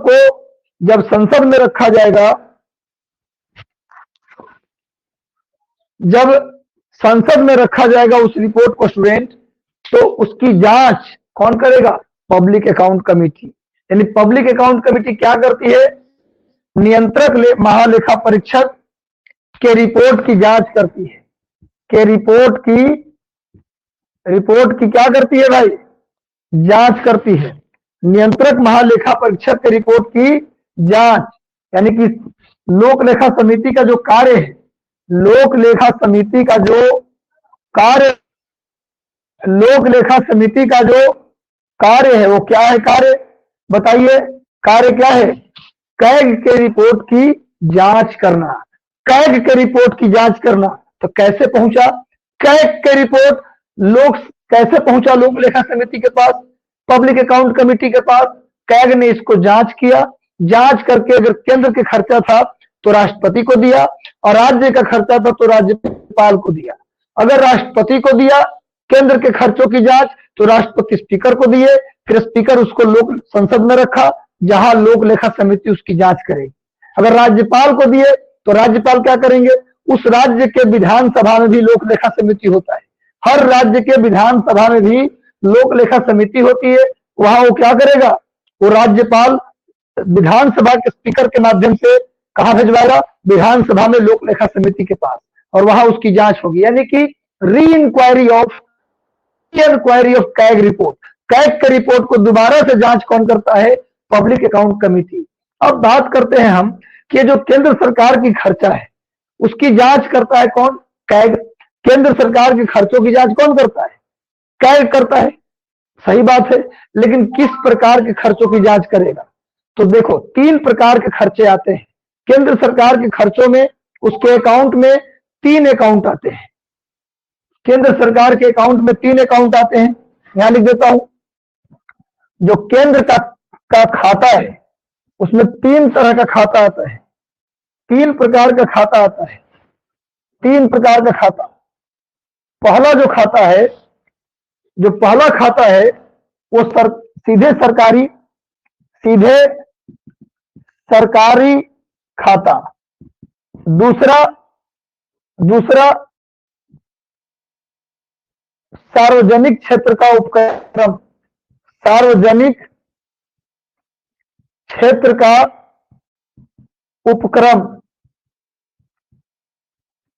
को जब संसद में रखा जाएगा, जब संसद में रखा जाएगा उस रिपोर्ट को स्टूडेंट, तो उसकी जांच कौन करेगा? Public account committee. यानी पब्लिक अकाउंट कमेटी क्या करती है? नियंत्रक महालेखा परीक्षक के रिपोर्ट की जांच करती है। के रिपोर्ट की क्या करती है भाई? जांच करती है। नियंत्रक महालेखा परीक्षक के रिपोर्ट की जांच, यानी कि लोक लेखा समिति का जो कार्य है, लोक लेखा समिति का जो कार्य है वो क्या है? कार्य बताइए, कार्य क्या है? कैग के रिपोर्ट की जांच करना। कैग के रिपोर्ट की जांच करना। तो कैसे पहुंचा कैग के रिपोर्ट? कैसे पहुंचा लोक लेखा समिति के पास, पब्लिक अकाउंट कमेटी के पास? कैग ने इसको जांच किया। जांच करके अगर केंद्र के खर्चा था तो राष्ट्रपति को दिया, और राज्य का खर्चा था तो राज्यपाल को दिया। अगर राष्ट्रपति को दिया केंद्र के खर्चों की जांच तो राष्ट्रपति स्पीकर को दिए, फिर स्पीकर उसको लोक संसद में रखा जहां लोक लेखा समिति उसकी जांच करेगी। अगर राज्यपाल को दिए तो राज्यपाल क्या करेंगे? उस राज्य के विधानसभा में भी लोक लेखा समिति होता है। हर राज्य के विधानसभा में भी लोक लेखा समिति होती है। वहां वो क्या करेगा? वो राज्यपाल विधानसभा के स्पीकर के माध्यम से कहां भिजवाएगा? विधानसभा में लोक लेखा समिति के पास, और वहां उसकी जांच होगी। यानी कि re inquiry of CAG report. CAG के रिपोर्ट को दोबारा से जांच कौन करता है? Public account committee. अब बात करते हैं हम कि जो केंद्र सरकार की खर्चा है उसकी जांच करता है कौन? कैग। केंद्र सरकार के खर्चों की जांच कौन करता है? कैग करता है। सही बात है, लेकिन किस प्रकार के खर्चों की जांच करेगा? तो देखो, 3 प्रकार के खर्चे आते हैं केंद्र सरकार के खर्चों में। उसके अकाउंट में 3 अकाउंट आते हैं। केंद्र सरकार के अकाउंट में 3 अकाउंट आते हैं। यहां लिख देता हूं। जो केंद्र का खाता है उसमें 3 तरह का खाता आता है, 3 प्रकार का खाता आता है। 3 प्रकार का खाता। पहला जो खाता है जो पहला खाता है वो सीधे सरकारी खाता। दूसरा सार्वजनिक क्षेत्र का उपक्रम, सार्वजनिक क्षेत्र का उपक्रम।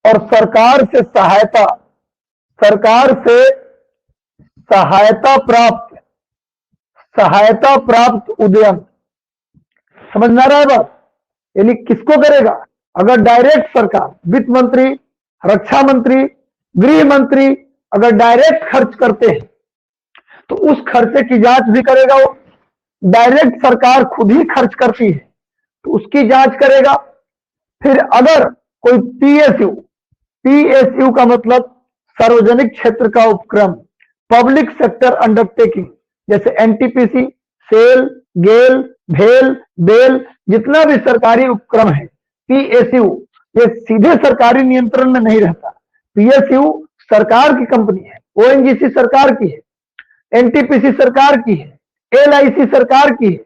और सरकार से सहायता प्राप्त उद्यम। समझ में आ रहा है बात? यानी किसको करेगा? अगर डायरेक्ट सरकार, वित्त मंत्री, रक्षा मंत्री, गृह मंत्री अगर डायरेक्ट खर्च करते हैं तो उस खर्चे की जांच भी करेगा वो। डायरेक्ट सरकार खुद ही खर्च करती है तो उसकी जांच करेगा। फिर अगर कोई पीएसयू का मतलब सार्वजनिक क्षेत्र का उपक्रम, पब्लिक सेक्टर अंडरटेकिंग, जैसे एनटीपीसी, सेल, गेल, भेल, बेल, जितना भी सरकारी उपक्रम है, पीएसयू ये सीधे सरकारी नियंत्रण में नहीं रहता। पीएसयू सरकार की कंपनी है, ओएनजीसी सरकार की है, एनटीपीसी सरकार की है, एलआईसी सरकार की है,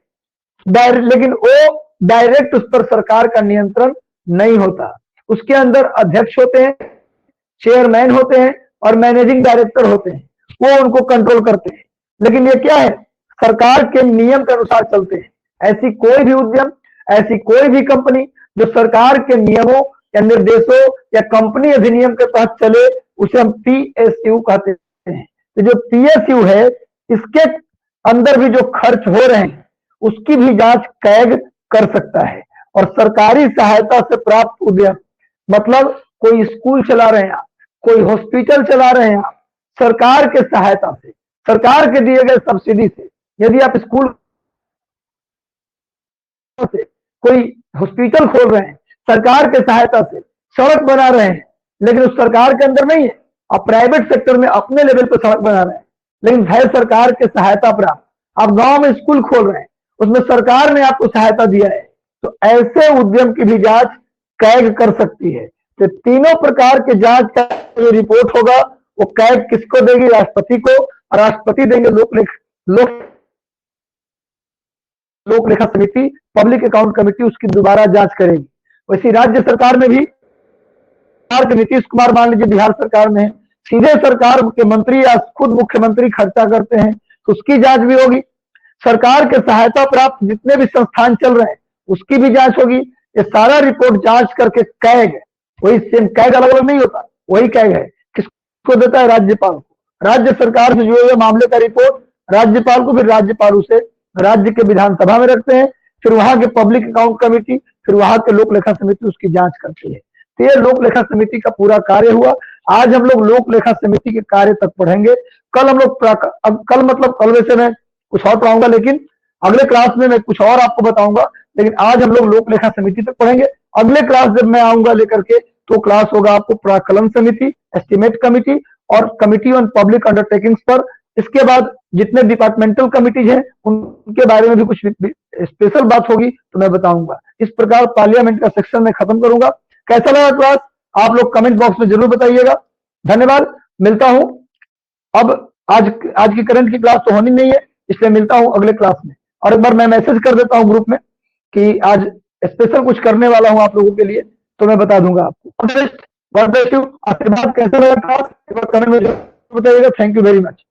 लेकिन वो डायरेक्ट उस पर सरकार का नियंत्रण नहीं होता। उसके अंदर अध्यक्ष होते हैं, चेयरमैन होते हैं और मैनेजिंग डायरेक्टर होते हैं, वो उनको कंट्रोल करते हैं। लेकिन ये क्या है? सरकार के नियम के अनुसार चलते हैं। ऐसी कोई भी उद्यम, ऐसी कोई भी कंपनी जो सरकार के नियमों या निर्देशों या कंपनी अधिनियम के तहत चले उसे हम पीएसयू कहते हैं। तो जो पीएसयू है इसके अंदर भी जो खर्च हो रहे हैं उसकी भी जांच कैग कर सकता है। और सरकारी सहायता से प्राप्त उद्यम मतलब कोई स्कूल चला रहे हैं आप, कोई हॉस्पिटल चला रहे हैं आप, सरकार के सहायता से, सरकार के दिए गए सब्सिडी से। यदि आप स्कूल से कोई हॉस्पिटल खोल रहे हैं, सरकार के सहायता से सड़क बना रहे हैं, लेकिन उस सरकार के अंदर नहीं है, आप प्राइवेट सेक्टर में अपने लेवल पर सड़क बना रहे हैं, लेकिन है सरकार के सहायता प्राप्त। आप गांव में स्कूल खोल रहे हैं, उसमें सरकार ने आपको सहायता दिया है, तो ऐसे उद्यम की भी जांच कैग कर सकती है। तो तीनों प्रकार के जांच का जो रिपोर्ट होगा वो कैग किसको देगी? राष्ट्रपति को, और राष्ट्रपति देंगे लोक लेखा समिति, पब्लिक अकाउंट कमेटी उसकी दोबारा जांच करेगी। वैसे राज्य सरकार में भी नीतीश कुमार मान लीजिए बिहार सरकार में है, सीधे सरकार के मंत्री या खुद मुख्यमंत्री खर्चा करते हैं तो उसकी जांच भी होगी। सरकार के सहायता प्राप्त जितने भी संस्थान चल रहे हैं उसकी भी जांच होगी। ये सारा रिपोर्ट जांच करके कैग, वही सेम कैग अलग अलग नहीं होता, वही कैग है, किसको देता है? राज्यपाल को। राज्य सरकार से जुड़े हुए मामले का रिपोर्ट राज्यपाल को, फिर राज्यपाल उसे राज्य के विधानसभा में रखते हैं, फिर वहां के पब्लिक अकाउंट कमेटी, फिर वहां के लोक लेखा समिति उसकी जांच करती है। तो ये लोक लेखा समिति का पूरा कार्य हुआ। आज हम लोग लोक लेखा समिति के कार्य तक पढ़ेंगे। कल हम लोग कल मतलब कल वैसे मैं कुछ और पढ़ाऊंगा, लेकिन अगले क्लास में मैं कुछ और आपको बताऊंगा। लेकिन आज हम लोग लोक लेखा समिति तक पढ़ेंगे। अगले क्लास जब मैं आऊंगा लेकर के तो क्लास होगा आपको प्राकलन समिति, एस्टिमेट कमिटी और कमिटी ऑन पब्लिक अंडरटेकिंग्स पर। इसके बाद जितने डिपार्टमेंटल कमिटीज हैं उनके बारे में भी कुछ स्पेशल बात होगी तो मैं बताऊंगा। इस प्रकार पार्लियामेंट का सेक्शन में खत्म करूंगा। कैसा लगा क्लास आप लोग कमेंट बॉक्स में जरूर बताइएगा। धन्यवाद, मिलता हूं। अब आज की करंट की क्लास तो होनी नहीं है, इसलिए मिलता हूं अगले क्लास में। और एक बार मैं मैसेज कर देता हूं ग्रुप में कि आज स्पेशल कुछ करने वाला हूं आप लोगों के लिए, तो मैं बता दूंगा आपको। आशीर्वाद कैसा लगा क्लास एक बार कमेंट में बताइएगा। Thank you very much.